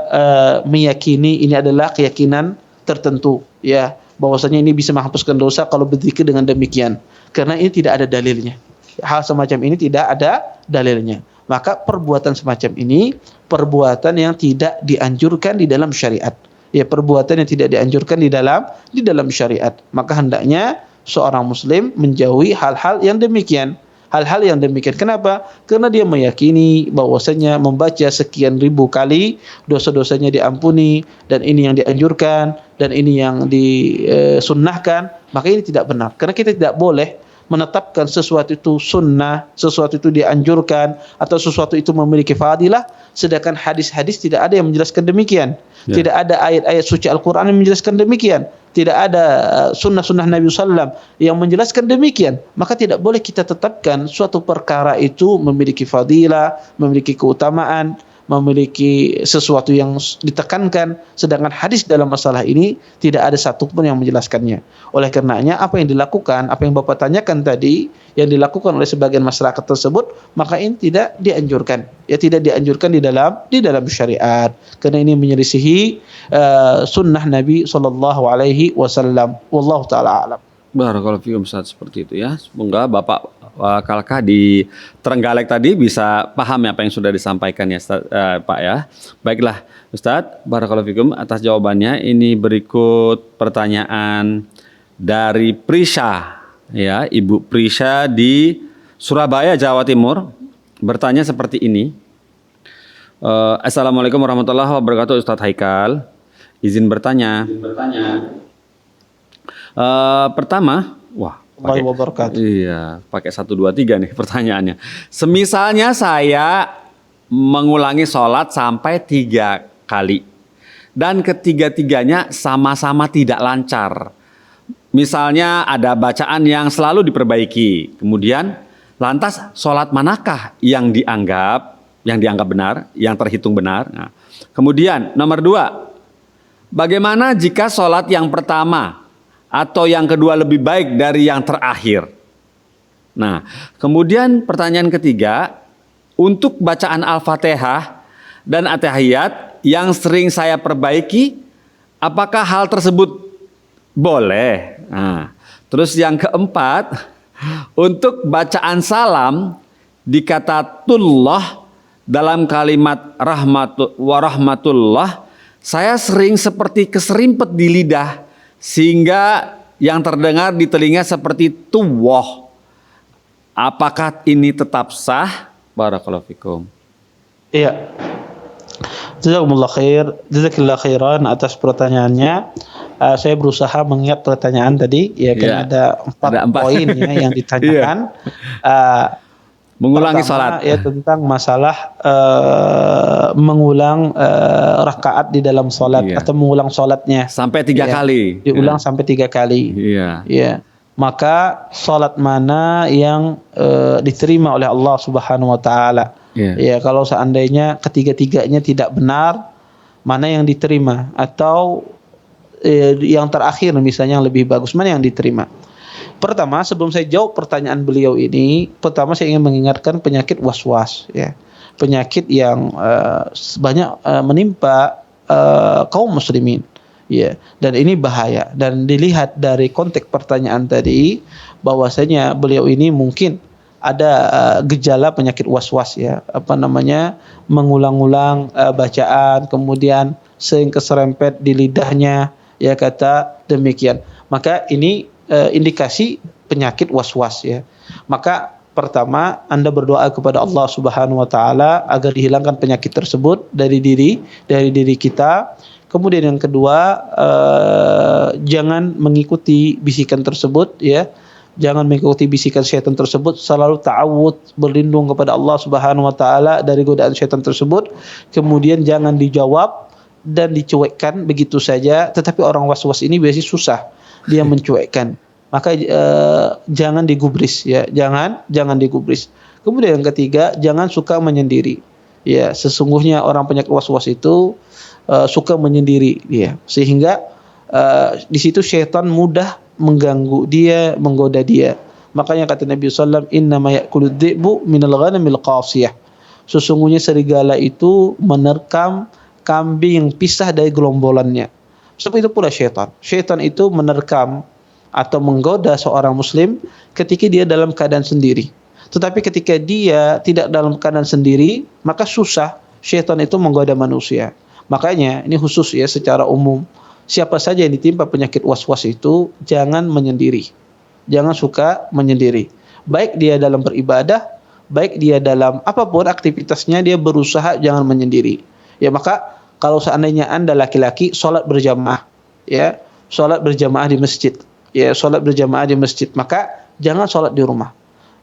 meyakini ini adalah keyakinan tertentu ya, bahwasanya ini bisa menghapuskan dosa kalau berzikir dengan demikian. Karena ini tidak ada dalilnya. Hal semacam ini tidak ada dalilnya. Maka perbuatan semacam ini perbuatan yang tidak dianjurkan di dalam syariat. Ya, perbuatan yang tidak dianjurkan di dalam syariat. Maka hendaknya seorang muslim menjauhi hal-hal yang demikian. Hal-hal yang demikian. Kenapa? Karena dia meyakini bahwasanya membaca sekian ribu kali dosa-dosanya diampuni, dan ini yang dianjurkan, dan ini yang disunnahkan. Maka ini tidak benar. Karena kita tidak boleh menetapkan sesuatu itu sunnah, sesuatu itu dianjurkan, atau sesuatu itu memiliki fadilah, sedangkan hadis-hadis tidak ada yang menjelaskan demikian. Tidak ada ayat-ayat suci Al-Quran yang menjelaskan demikian. Tidak ada sunnah-sunnah Nabi SAW yang menjelaskan demikian. Maka tidak boleh kita tetapkan suatu perkara itu memiliki fadilah, memiliki keutamaan, memiliki sesuatu yang ditekankan, sedangkan hadis dalam masalah ini tidak ada satupun yang menjelaskannya. Oleh karenanya apa yang dilakukan, apa yang Bapak tanyakan tadi, yang dilakukan oleh sebagian masyarakat tersebut, maka ini tidak dianjurkan. Ya, tidak dianjurkan di dalam syariat, karena ini menyelisihi sunnah Nabi sallallahu alaihi wasallam. Wallahu taala alam. Barakallahu fiikum Ustaz, seperti itu ya. Semoga Bapak Kalkah di Trenggalek tadi bisa paham apa yang sudah disampaikan ya Pak ya. Baiklah Ustaz, barakallahu fiikum atas jawabannya. Ini berikut pertanyaan dari Prisha ya, Ibu Prisha di Surabaya, Jawa Timur. Bertanya seperti ini. Assalamualaikum warahmatullahi wabarakatuh Ustadz Haikal. Izin bertanya. Pertama, pakai 1, 2, 3 nih pertanyaannya. Semisalnya saya mengulangi sholat sampai 3 kali dan ketiga-tiganya sama-sama tidak lancar. Misalnya ada bacaan yang selalu diperbaiki, kemudian lantas sholat manakah yang dianggap benar, yang terhitung benar? Nah, kemudian nomor 2, bagaimana jika sholat yang pertama atau yang kedua lebih baik dari yang terakhir? Nah, kemudian pertanyaan ketiga, untuk bacaan Al-Fatihah dan At-Tahiyat yang sering saya perbaiki, apakah hal tersebut boleh? Nah, terus yang keempat, untuk bacaan salam di kata tullah dalam kalimat rahmatullah, saya sering seperti keserimpet di lidah, sehingga yang terdengar di telinga seperti tuwah. Apakah ini tetap sah? Barakallahu fikum. Iya. Jazakallah khairan atas pertanyaannya. Saya berusaha mengingat pertanyaan tadi ya, kan ada 4 poin ya yang ditanyakan. Mengulangi pertama, sholat ya tentang masalah mengulang rakaat di dalam sholat atau mengulang sholatnya sampai 3 kali. Diulang sampai 3 kali. Iya. Ya. Maka sholat mana yang diterima oleh Allah Subhanahu wa taala? Ya, kalau seandainya ketiga-tiganya tidak benar, mana yang diterima? Atau yang terakhir misalnya yang lebih bagus, mana yang diterima? Pertama, sebelum saya jawab pertanyaan beliau ini, pertama saya ingin mengingatkan penyakit was-was, ya. Penyakit yang banyak menimpa kaum muslimin, ya. Dan ini bahaya. Dan dilihat dari konteks pertanyaan tadi, bahwasanya beliau ini mungkin ada gejala penyakit was-was, ya. Mengulang-ulang bacaan, kemudian sering keserempet di lidahnya, ya, kata demikian. Maka ini indikasi penyakit was-was, ya. Maka pertama, Anda berdoa kepada Allah Subhanahu wa taala agar dihilangkan penyakit tersebut dari diri kita. Kemudian yang kedua, jangan mengikuti bisikan tersebut, ya. Jangan mengikuti bisikan syaitan tersebut, selalu ta'awud, berlindung kepada Allah Subhanahu wa taala dari godaan syaitan tersebut. Kemudian jangan dijawab dan dicuekkan begitu saja. Tetapi orang was-was ini biasanya susah dia mencuekkan. Maka jangan digubris, ya. Jangan digubris. Kemudian yang ketiga, jangan suka menyendiri. Ya, sesungguhnya orang penyakit was-was itu suka menyendiri, ya. Sehingga di situ syaitan mudah mengganggu dia, menggoda dia. Makanya kata Nabi sallallahu alaihi wasallam, "Innama ya'kulud dhi'bu minal ghanamil qasiyah." Sesungguhnya serigala itu menerkam kambing yang pisah dari gerombolannya. Seperti itu pula syaitan. Syaitan itu menerkam atau menggoda seorang muslim ketika dia dalam keadaan sendiri. Tetapi ketika dia tidak dalam keadaan sendiri, maka susah syaitan itu menggoda manusia. Makanya ini khusus, ya, secara umum. Siapa saja yang ditimpa penyakit was-was itu jangan menyendiri. Jangan suka menyendiri. Baik dia dalam beribadah, baik dia dalam apapun aktivitasnya, dia berusaha jangan menyendiri. Ya, maka kalau seandainya Anda laki-laki sholat berjamaah, ya, sholat berjamaah di masjid, ya, sholat berjamaah di masjid, maka jangan sholat di rumah.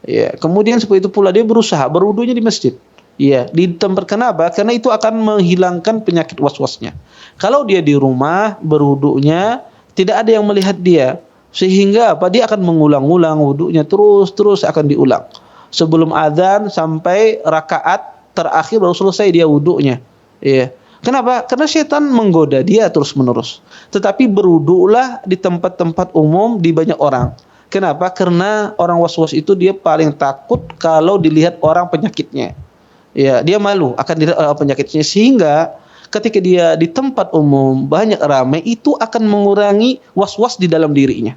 Ya, kemudian seperti itu pula dia berusaha berwudunya di masjid. Ya, di tempat, kenapa? Karena itu akan menghilangkan penyakit was-wasnya. Kalau dia di rumah berwudunya, tidak ada yang melihat dia, sehingga apa? Dia akan mengulang-ulang wudunya terus akan diulang. Sebelum azan sampai rakaat terakhir baru selesai dia wudunya. Ya. Kenapa? Karena syaitan menggoda dia terus-menerus. Tetapi berwudulah di tempat-tempat umum, di banyak orang. Kenapa? Karena orang was-was itu dia paling takut kalau dilihat orang penyakitnya. Ya, dia malu akan dilihat orang penyakitnya, sehingga ketika dia di tempat umum banyak ramai, itu akan mengurangi was-was di dalam dirinya.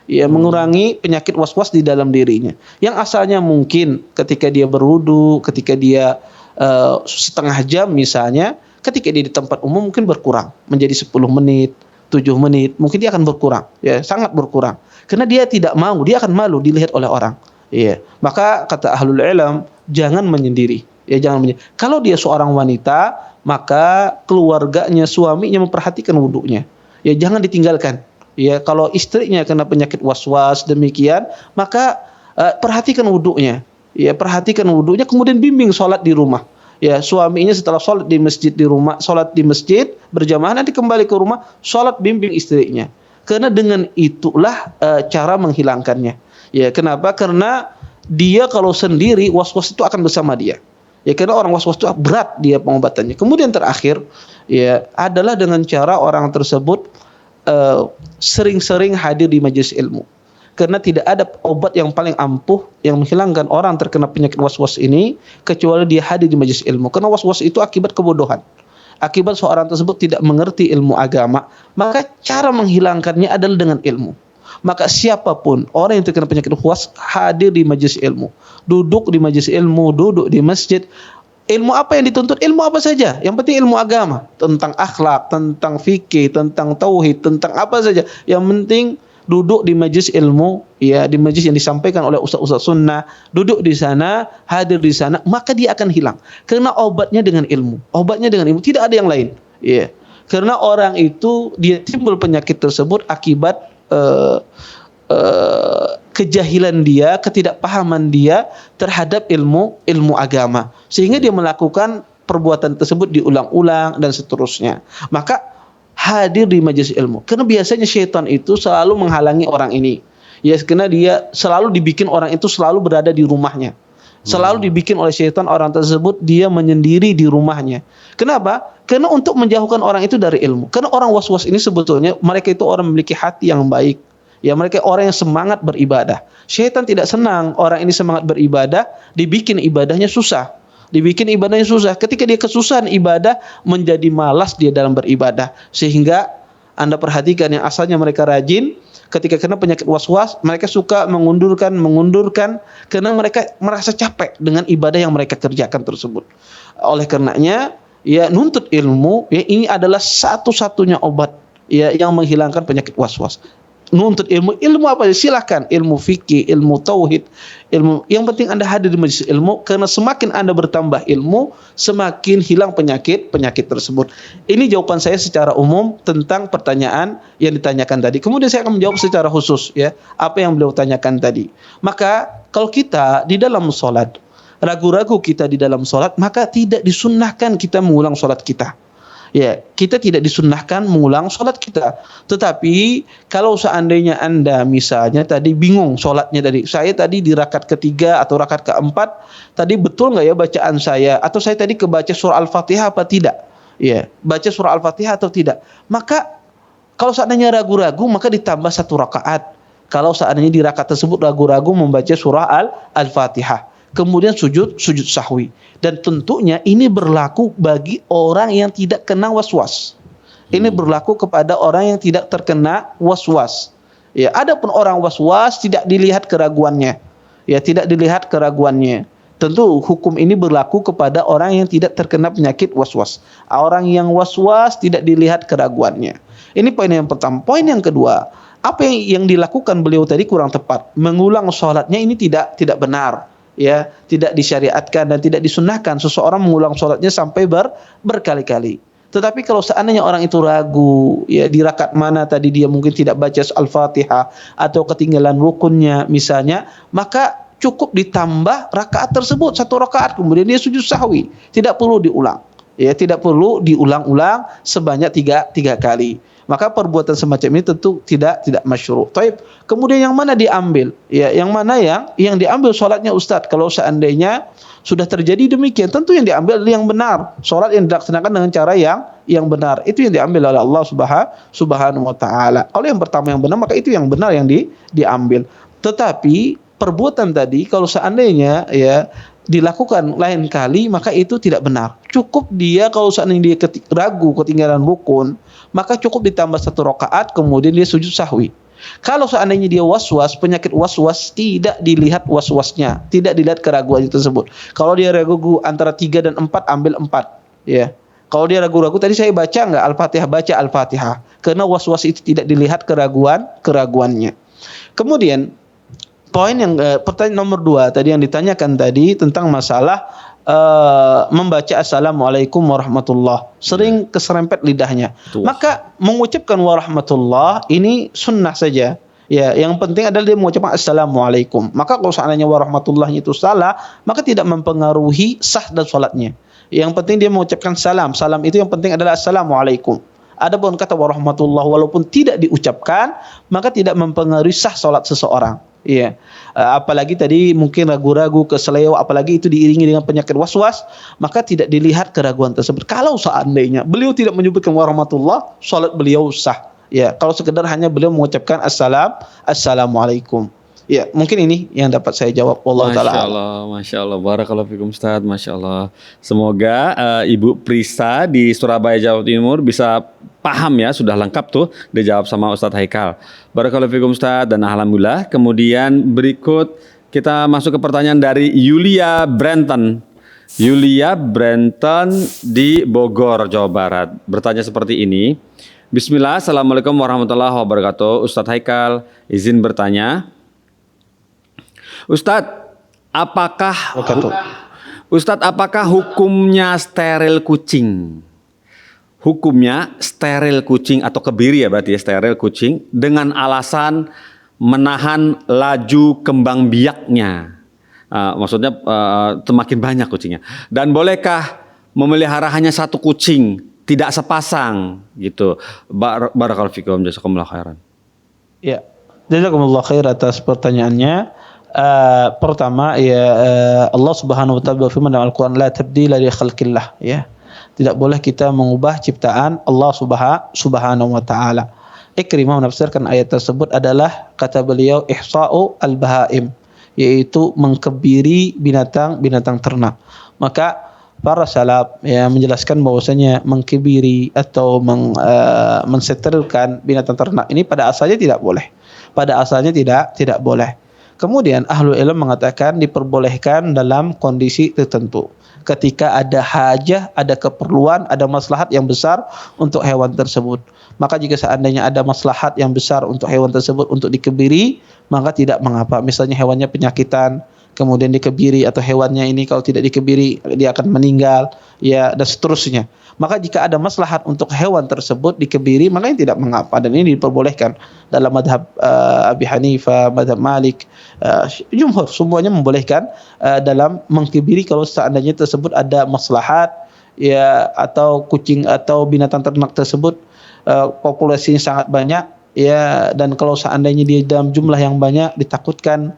Ya, mengurangi penyakit was-was di dalam dirinya. Yang asalnya mungkin ketika dia berwudu, ketika dia setengah jam misalnya, ketika dia di tempat umum mungkin berkurang menjadi 10 menit, 7 menit, mungkin dia akan berkurang, ya, sangat berkurang. Karena dia tidak mau, dia akan malu dilihat oleh orang. Ya, maka kata ahlul ilm, jangan menyendiri. Ya, jangan menyendiri. Kalau dia seorang wanita, maka keluarganya, suaminya memperhatikan wudunya. Ya, jangan ditinggalkan. Ya, kalau istrinya kena penyakit was-was demikian, maka perhatikan wudunya. Ya, perhatikan wudunya, kemudian bimbing sholat di rumah. Ya, suaminya setelah sholat di masjid di rumah, sholat di masjid berjamaah, nanti kembali ke rumah sholat bimbing istrinya. Karena dengan itulah cara menghilangkannya. Ya, kenapa? Karena dia kalau sendiri was-was itu akan bersama dia. Ya, karena orang was-was itu berat dia pengobatannya. Kemudian terakhir, ya, adalah dengan cara orang tersebut sering-sering hadir di majelis ilmu. Karena tidak ada obat yang paling ampuh yang menghilangkan orang terkena penyakit was-was ini kecuali dia hadir di majelis ilmu. Karena was-was itu akibat kebodohan. Akibat seorang tersebut tidak mengerti ilmu agama, maka cara menghilangkannya adalah dengan ilmu. Maka siapapun orang yang terkena penyakit was, hadir di majelis ilmu, duduk di majelis ilmu, duduk di masjid. Ilmu apa yang dituntut? Ilmu apa saja. Yang penting ilmu agama, tentang akhlak, tentang fikih, tentang tauhid, tentang apa saja. Yang penting duduk di majelis ilmu, ya, di majelis yang disampaikan oleh ustaz-ustaz sunnah, duduk di sana, hadir di sana, maka dia akan hilang. Karena obatnya dengan ilmu. Obatnya dengan ilmu, tidak ada yang lain. Ya. Karena orang itu dia timbul penyakit tersebut akibat kejahilan dia, ketidakpahaman dia terhadap ilmu agama, sehingga dia melakukan perbuatan tersebut diulang-ulang dan seterusnya. Maka hadir di majelis ilmu, karena biasanya syaitan itu selalu menghalangi orang ini. Ya, karena dia selalu dibikin orang itu selalu berada di rumahnya. Selalu dibikin oleh syaitan orang tersebut dia menyendiri di rumahnya. Kenapa? Karena untuk menjauhkan orang itu dari ilmu. Karena orang was-was ini sebetulnya mereka itu orang memiliki hati yang baik. Ya, mereka orang yang semangat beribadah. Syaitan tidak senang orang ini semangat beribadah, dibikin ibadahnya susah. Dibikin ibadahnya susah. Ketika dia kesusahan ibadah, menjadi malas dia dalam beribadah. Sehingga Anda perhatikan yang asalnya mereka rajin, ketika kena penyakit was-was, mereka suka mengundurkan karena mereka merasa capek dengan ibadah yang mereka kerjakan tersebut. Oleh karenanya, ya nuntut ilmu, ya ini adalah satu-satunya obat ya yang menghilangkan penyakit was-was. Nuntut ilmu apa? Silakan ilmu fikih, ilmu tauhid, ilmu. Yang penting Anda hadir di majelis ilmu, karena semakin Anda bertambah ilmu, semakin hilang penyakit tersebut. Ini jawaban saya secara umum tentang pertanyaan yang ditanyakan tadi. Kemudian saya akan menjawab secara khusus ya apa yang beliau tanyakan tadi. Maka kalau kita di dalam salat ragu-ragu kita di dalam salat, maka tidak disunnahkan kita mengulang salat kita. Ya, kita tidak disunnahkan mengulang sholat kita. Tetapi kalau seandainya Anda misalnya tadi bingung sholatnya tadi, saya tadi di rakaat ketiga atau rakaat keempat, tadi betul nggak ya bacaan saya? Atau saya tadi kebaca surah Al-Fatihah apa tidak? Ya, baca surah Al-Fatihah atau tidak? Maka kalau seandainya ragu-ragu, maka ditambah satu rakaat. Kalau seandainya di rakaat tersebut ragu-ragu membaca surah Al-Fatihah. Kemudian sujud sahwi. Dan tentunya ini berlaku bagi orang yang tidak kena was-was. Ini berlaku kepada orang yang tidak terkena was-was. Ya, adapun orang was-was tidak dilihat keraguannya. Ya, tidak dilihat keraguannya. Tentu hukum ini berlaku kepada orang yang tidak terkena penyakit was-was. Orang yang was-was tidak dilihat keraguannya. Ini poin yang pertama. Poin yang kedua, apa yang dilakukan beliau tadi kurang tepat. Mengulang sholatnya ini tidak benar. Ya, tidak disyariatkan dan tidak disunnahkan seseorang mengulang sholatnya sampai berkali-kali. Tetapi kalau seandainya orang itu ragu, ya di rakaat mana tadi dia mungkin tidak baca Al-Fatihah atau ketinggalan rukunnya misalnya, maka cukup ditambah rakaat tersebut satu rakaat, kemudian dia sujud sahwi, tidak perlu diulang. Ya, tidak perlu diulang-ulang sebanyak tiga kali. Maka perbuatan semacam ini tentu tidak masyru'. Taib. Kemudian yang mana diambil? Ya, yang mana yang diambil sholatnya Ustadz? Kalau seandainya sudah terjadi demikian, tentu yang diambil adalah yang benar. Sholat yang dilaksanakan dengan cara yang benar. Itu yang diambil oleh Allah Subhanahu wa taala. Kalau yang pertama yang benar, maka itu yang benar yang diambil. Tetapi perbuatan tadi kalau seandainya ya dilakukan lain kali, maka itu tidak benar. Cukup dia kalau seandainya dia ragu ketinggalan rukun, maka cukup ditambah satu rakaat, kemudian dia sujud sahwi. Kalau seandainya dia was-was, penyakit was-was, tidak dilihat was-wasnya, tidak dilihat keraguan tersebut. Kalau dia ragu antara 3 dan 4, ambil 4. Ya. Kalau dia ragu-ragu, tadi saya baca nggak Al-Fatihah, baca Al-Fatihah. Karena was-was itu tidak dilihat keraguannya. Kemudian poin yang pertanyaan nomor 2 tadi yang ditanyakan tadi tentang masalah membaca Assalamualaikum warahmatullah, sering keserempet lidahnya. Maka mengucapkan warahmatullah ini sunnah saja. Ya, yang penting adalah dia mengucapkan Assalamualaikum. Maka kalau seandainya warahmatullahnya itu salah, maka tidak mempengaruhi sah dan salatnya. Yang penting dia mengucapkan salam. Salam itu yang penting adalah Assalamualaikum. Adapun kata warahmatullah walaupun tidak diucapkan, maka tidak mempengaruhi sah salat seseorang. Iya, apalagi tadi mungkin ragu-ragu, keseleo, apalagi itu diiringi dengan penyakit was-was, maka tidak dilihat keraguan tersebut. Kalau seandainya beliau tidak menyebutkan warahmatullah, salat beliau sah. Ya, kalau sekedar hanya beliau mengucapkan assalamualaikum. Ya, mungkin ini yang dapat saya jawab. Wallahu taala. Masya Allah, barakallahu fikum Ustaz, Masya Allah. Semoga Ibu Prisa di Surabaya, Jawa Timur bisa paham ya, sudah lengkap tuh dijawab sama Ustadz Haikal. Barakallahu fikum Ustaz, dan alhamdulillah. Kemudian berikut kita masuk ke pertanyaan dari Yulia Brenton. Yulia Brenton di Bogor, Jawa Barat. Bertanya seperti ini. Bismillah, Assalamualaikum warahmatullahi wabarakatuh. Ustadz Haikal, izin bertanya. Ustadz, apakah hukumnya steril kucing? Hukumnya steril kucing atau kebiri ya berarti ya, steril kucing dengan alasan menahan laju kembang biaknya. Maksudnya semakin banyak kucingnya. Dan bolehkah memelihara hanya satu kucing, tidak sepasang gitu? Barakallahu fikum, jazakumullah khairan. Ya, jazakumullah khair atas pertanyaannya. Pertama Allah Subhanahu wa taala berfirman dalam Al-Qur'an la tabdila li khalqillah ya. Tidak boleh kita mengubah ciptaan Allah Subhanahu wa taala. Ikrimah menafsirkan ayat tersebut adalah kata beliau ihsa'u al-bahaim, yaitu mengkebiri binatang ternak. Maka para salaf menjelaskan bahwasanya mengkebiri atau menseterilkan binatang ternak ini pada asalnya tidak boleh. Pada asalnya tidak boleh. Kemudian ahlul ilm mengatakan diperbolehkan dalam kondisi tertentu. Ketika ada hajah, ada keperluan, ada maslahat yang besar untuk hewan tersebut. Maka jika seandainya ada maslahat yang besar untuk hewan tersebut untuk dikebiri, maka tidak mengapa. Misalnya hewannya penyakitan, kemudian dikebiri, atau hewannya ini kalau tidak dikebiri dia akan meninggal, ya, dan seterusnya. Maka jika ada maslahat untuk hewan tersebut dikebiri, maka ini tidak mengapa, dan ini diperbolehkan dalam madhab Abi Hanifah, madhab Malik, jumhur semuanya membolehkan dalam mengkebiri kalau seandainya tersebut ada maslahat, ya, atau kucing atau binatang ternak tersebut populasinya sangat banyak, ya, dan kalau seandainya dia dalam jumlah yang banyak ditakutkan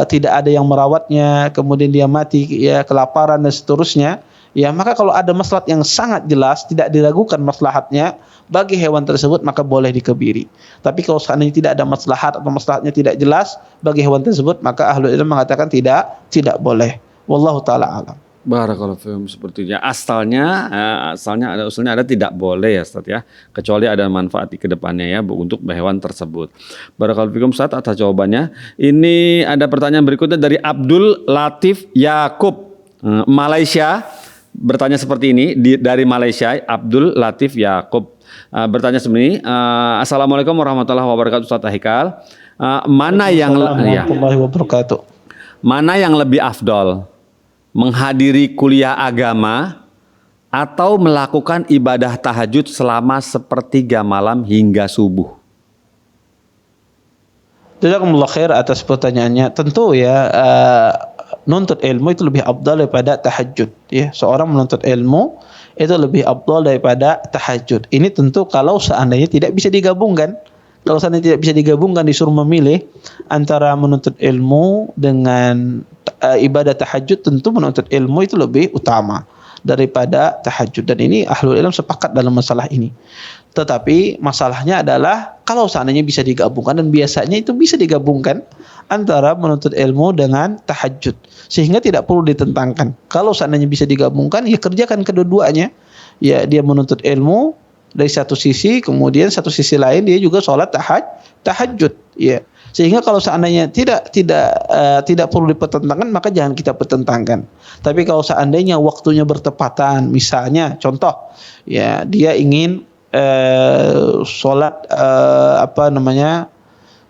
tidak ada yang merawatnya, kemudian dia mati, ya, kelaparan dan seterusnya, ya, maka kalau ada maslahat yang sangat jelas, tidak diragukan maslahatnya bagi hewan tersebut, maka boleh dikebiri. Tapi kalau seandainya tidak ada maslahat atau maslahatnya tidak jelas bagi hewan tersebut, maka ahlul ilm mengatakan tidak boleh. Wallahu taala alam. Barakallahu fikum, sepertinya asalnya ada usulnya ada tidak boleh ya Ustaz ya, kecuali ada manfaat di kedepannya ya untuk hewan tersebut. Barakallahu fikum Ustaz atas jawabannya. Ini ada pertanyaan berikutnya dari Abdul Latif Yakub, Malaysia, bertanya seperti ini dari Malaysia. Abdul Latif Yakub bertanya seperti ini. Assalamualaikum warahmatullahi wabarakatuh Ustaz Haikal. Mana yang lebih afdol? Menghadiri kuliah agama atau melakukan ibadah tahajud selama sepertiga malam hingga subuh? Jazakumullah khair atas pertanyaannya. Tentu ya, nuntut ilmu itu lebih afdal daripada tahajud, ya. Seorang menuntut ilmu itu lebih afdal daripada tahajud. Ini tentu kalau seandainya tidak bisa digabungkan. Kalau seandainya tidak bisa digabungkan, disuruh memilih antara menuntut ilmu dengan ibadah tahajud, tentu menuntut ilmu itu lebih utama daripada tahajud. Dan ini ahlul ilm sepakat dalam masalah ini. Tetapi masalahnya adalah kalau seandainya bisa digabungkan, dan biasanya itu bisa digabungkan antara menuntut ilmu dengan tahajud, sehingga tidak perlu ditentangkan. Kalau seandainya bisa digabungkan, ya kerjakan kedua-duanya. Ya, dia menuntut ilmu dari satu sisi, kemudian satu sisi lain dia juga sholat tahajud, ya. Sehingga kalau seandainya tidak perlu dipertentangkan, maka jangan kita pertentangkan. Tapi kalau seandainya waktunya bertepatan, misalnya contoh, ya, dia ingin sholat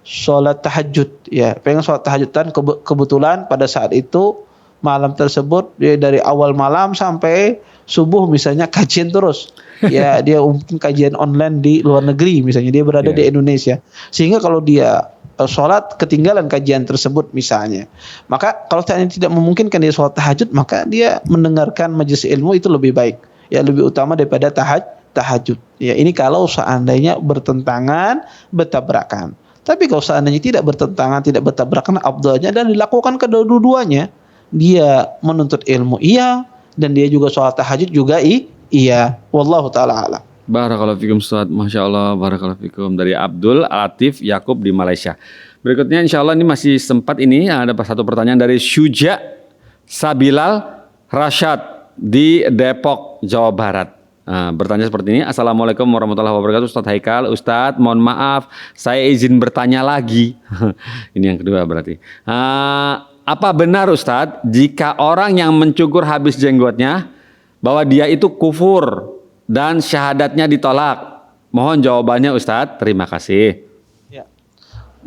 sholat tahajud, ya, pengen sholat tahajudan, kebetulan pada saat itu malam tersebut dia dari awal malam sampai subuh misalnya kajian terus. Ya, dia mungkin kajian online di luar negeri, misalnya dia berada di Indonesia, sehingga kalau dia sholat ketinggalan kajian tersebut misalnya, maka kalau tidak memungkinkan dia sholat tahajud, maka dia mendengarkan majelis ilmu itu lebih baik, ya, lebih utama daripada tahajud. Ya, ini kalau seandainya bertentangan, bertabrakan. Tapi kalau seandainya tidak bertentangan, tidak bertabrakan, afdalnya dan dilakukan kedua-duanya. Dia menuntut ilmu, iya, dan dia juga sholat tahajud juga iya. Wallahu ta'ala alam. Barakallahu fikum Ustaz. Masya Allah, barakallahu fikum. Dari Abdul Latif Yakub di Malaysia. Berikutnya insya Allah ini masih sempat, ini ada satu pertanyaan dari Syuja Sabilal Rashad di Depok, Jawa Barat. Bertanya seperti ini. Assalamualaikum warahmatullahi wabarakatuh Ustaz Haikal. Ustaz, mohon maaf, saya izin bertanya lagi. Ini yang kedua berarti. Apa benar Ustaz, jika orang yang mencukur habis jenggotnya, bahwa dia itu kufur dan syahadatnya ditolak? Mohon jawabannya Ustaz. Terima kasih. Ya.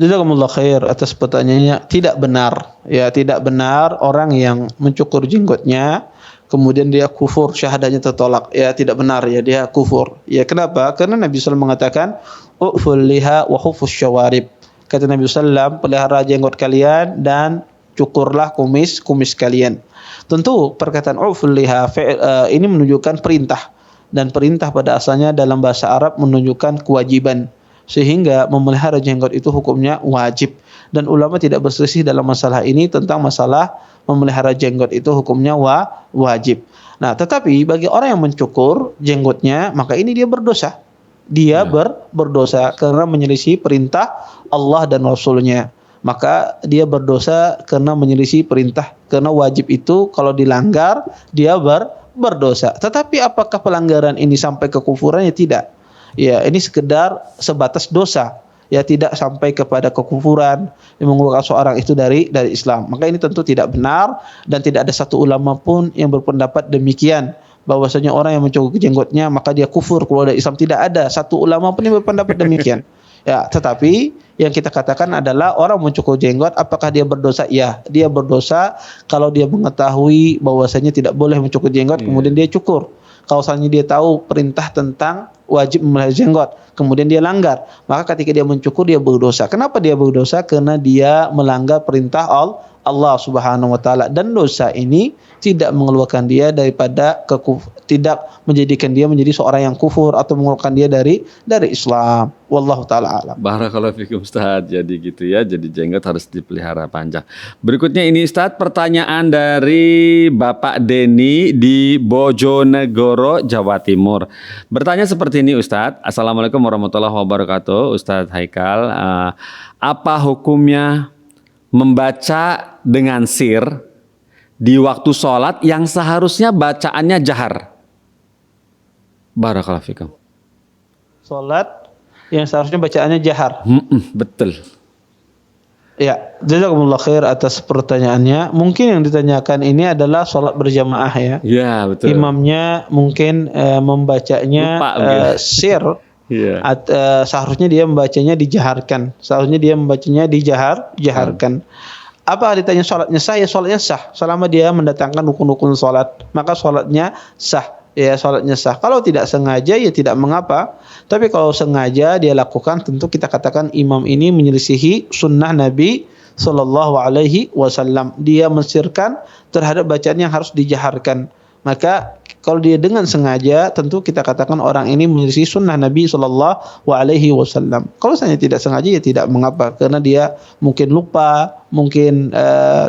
Jazakumullah khair atas pertanyaannya. Tidak benar. Ya, tidak benar orang yang mencukur jenggotnya kemudian dia kufur, syahadatnya tertolak. Ya, tidak benar, ya, dia kufur. Ya, kenapa? Karena Nabi SAW mengatakan uful liha wa khufus syawarib. Kata Nabi SAW, pelihara jenggot kalian dan cukurlah kumis kalian. Tentu perkataan uful liha ini menunjukkan perintah, dan perintah pada asalnya dalam bahasa Arab menunjukkan kewajiban, sehingga memelihara jenggot itu hukumnya wajib. dan ulama tidak berselisih dalam masalah ini tentang masalah memelihara jenggot itu hukumnya wajib. Nah, tetapi bagi orang yang mencukur jenggotnya, maka ini dia berdosa. Dia berdosa karena menyelisih perintah Allah dan Rasulnya. Maka dia berdosa karena menyelisih perintah. Karena wajib itu kalau dilanggar, dia berdosa. Tetapi apakah pelanggaran ini sampai ke kufuran? Ya tidak. Ya, ini sekedar sebatas dosa. Ya, tidak sampai kepada kekufuran yang mengeluarkan seorang itu dari Islam. Maka ini tentu tidak benar dan tidak ada satu ulama pun yang berpendapat demikian, bahwasanya orang yang mencukur jenggotnya maka dia kufur keluar dari Islam. Tidak ada satu ulama pun yang berpendapat demikian. Ya, tetapi yang kita katakan adalah orang mencukur jenggot, apakah dia berdosa? Ya, dia berdosa kalau dia mengetahui bahwasanya tidak boleh mencukur jenggot, kemudian dia cukur. Kalau misalnya dia tahu perintah tentang wajib memelihara jenggot, kemudian dia langgar, maka ketika dia mencukur dia berdosa. Kenapa dia berdosa? Karena dia melanggar perintah Allah Subhanahu wa taala, dan dosa ini tidak mengeluarkan dia daripada tidak menjadikan dia menjadi seorang yang kufur atau mengeluarkan dia dari Islam. Wallahu taala alam. Barakallahu fikum Ustaz. Jadi gitu ya, jadi jenggot harus dipelihara panjang. Berikutnya ini Ustaz, pertanyaan dari Bapak Denny di Bojonegoro, Jawa Timur. Bertanya seperti ini Ustaz. Assalamualaikum warahmatullahi wabarakatuh. Ustaz Haikal, apa hukumnya membaca dengan sir di waktu sholat yang seharusnya bacaannya jahar? Barakallahu fikum. Sholat yang seharusnya bacaannya jahar. Betul. Ya, jazakumullah khair atas pertanyaannya. Mungkin yang ditanyakan ini adalah sholat berjamaah ya. Ya, betul. Imamnya mungkin membacanya sir. Yeah. Seharusnya dia membacanya dijaharkan. Seharusnya dia membacanya dijaharkan. Apa ditanya sholatnya sah? Ya sholatnya sah. Selama dia mendatangkan rukun-rukun sholat, maka sholatnya sah. Ya sholatnya sah. Kalau tidak sengaja ya tidak mengapa. Tapi kalau sengaja dia lakukan, tentu kita katakan imam ini menyelisihi sunnah Nabi Sallallahu Alaihi Wasallam. Dia mensirkan terhadap bacaan yang harus dijaharkan. Maka kalau dia dengan sengaja, tentu kita katakan orang ini menyelisih sunnah Nabi Sallallahu Alaihi Wasallam. Kalau saya tidak sengaja ya tidak mengapa, karena dia mungkin lupa, mungkin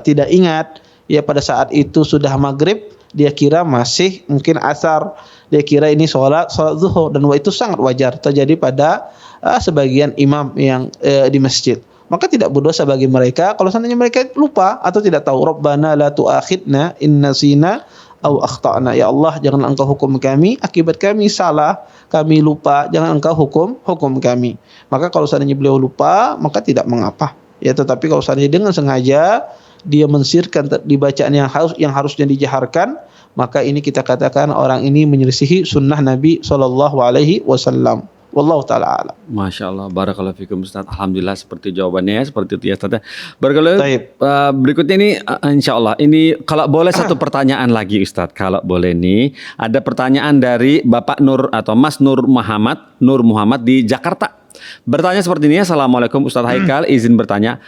tidak ingat. Ya pada saat itu sudah maghrib, dia kira masih mungkin asar, dia kira ini sholat zuhur, dan itu sangat wajar terjadi pada sebagian imam yang di masjid. Maka tidak berdosa bagi mereka kalau seandainya mereka lupa atau tidak tahu. Rabbana la tu'akhidna in nasina aw akhtana. Ya Allah, jangan engkau hukum kami akibat kami salah, kami lupa, jangan engkau hukum kami. Maka kalau seandainya beliau lupa, maka tidak mengapa. Ya, tetapi kalau seandainya dengan sengaja dia mensirkan di bacaan yang harusnya dijaharkan, maka ini kita katakan orang ini menyelisihi sunnah Nabi Sallallahu Alaihi Wasallam. Wallahu ta'ala alam. Masya Allah, barakallahu fikum Ustaz. Alhamdulillah seperti jawabannya ya, seperti itu ya Ustaz. Barakallahu. Berikutnya ini insya Allah, ini kalau boleh satu pertanyaan lagi Ustaz. Kalau boleh nih, ada pertanyaan dari Bapak Nur atau Mas Nur Muhammad di Jakarta. Bertanya seperti ini, Assalamualaikum Ustaz Haikal, izin bertanya,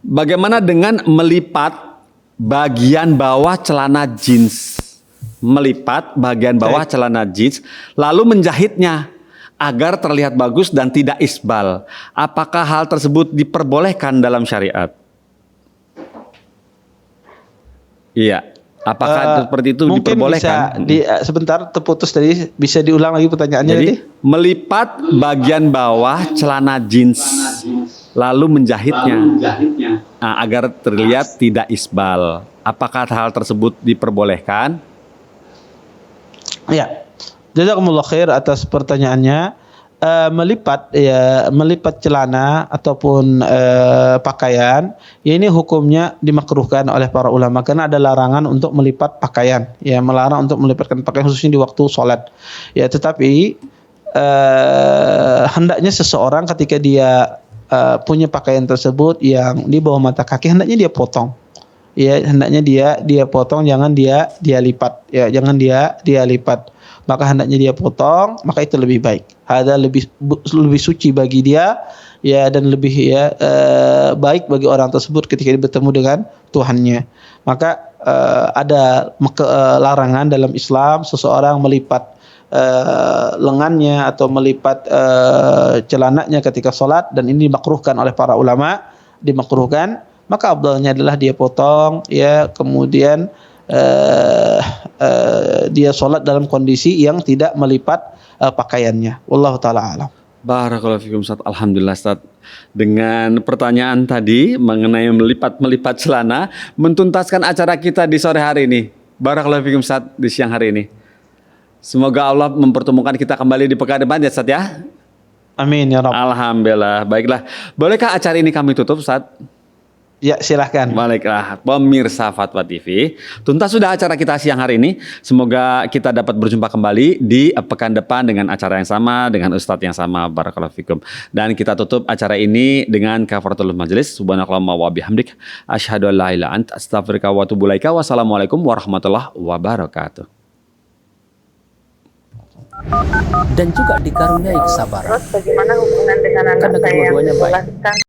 bagaimana dengan melipat bagian bawah celana jeans? Melipat bagian bawah celana jeans, lalu menjahitnya agar terlihat bagus dan tidak isbal. Apakah hal tersebut diperbolehkan dalam syariat? Iya. Apakah seperti itu diperbolehkan? Sebentar terputus tadi, bisa diulang lagi pertanyaannya. Jadi, tadi? Melipat bagian bawah celana jeans lalu menjahitnya agar terlihat tidak isbal. Apakah hal tersebut diperbolehkan? Ya. Jazakumullah khair atas pertanyaannya. Melipat celana ataupun pakaian, ya ini hukumnya dimakruhkan oleh para ulama karena ada larangan untuk melipat pakaian, ya melarang untuk melipatkan pakaian khususnya di waktu sholat. Ya, tetapi hendaknya seseorang ketika dia punya pakaian tersebut yang di bawah mata kaki, hendaknya dia potong. Ya, hendaknya dia potong, jangan dia lipat. Ya, jangan dia lipat. Maka hendaknya dia potong, maka itu lebih baik. Ada lebih suci bagi dia, ya, dan lebih baik bagi orang tersebut ketika dia bertemu dengan Tuhannya. Maka ada larangan dalam Islam seseorang melipat lengannya atau melipat celananya ketika sholat, dan ini dimakruhkan oleh para ulama. dimakruhkan, maka afdalnya adalah dia potong, ya, kemudian dia sholat dalam kondisi yang tidak melipat pakaiannya. Wallahu taala alam. Barakallahu fikum Ustaz. Alhamdulillah Ustaz. Dengan pertanyaan tadi mengenai melipat celana, mentuntaskan acara kita di sore hari ini. Barakallahu fikum Ustaz di siang hari ini. Semoga Allah mempertemukan kita kembali di pekan depan ya Ustaz ya. Amin ya Rabb. Alhamdulillah. Baiklah. Bolehkah acara ini kami tutup Ustaz? Ya, silahkan. Baiklah, pemirsa Fatwa TV, tuntas sudah acara kita siang hari ini. Semoga kita dapat berjumpa kembali di pekan depan dengan acara yang sama, dengan ustadz yang sama. Barakallahu fikum. Dan kita tutup acara ini dengan kafaratul majelis. Subhanakallahumma wa bihamdik, asyhadu an la ilaha illa anta, astaghfiruka wa atubu ilaika. Wassalamualaikum warahmatullahi wabarakatuh. Dan juga dikaruniai kesabaran. Terus bagaimana hubungan dengan anak Karena saya yang kedua-duanya baik. dijelaskan?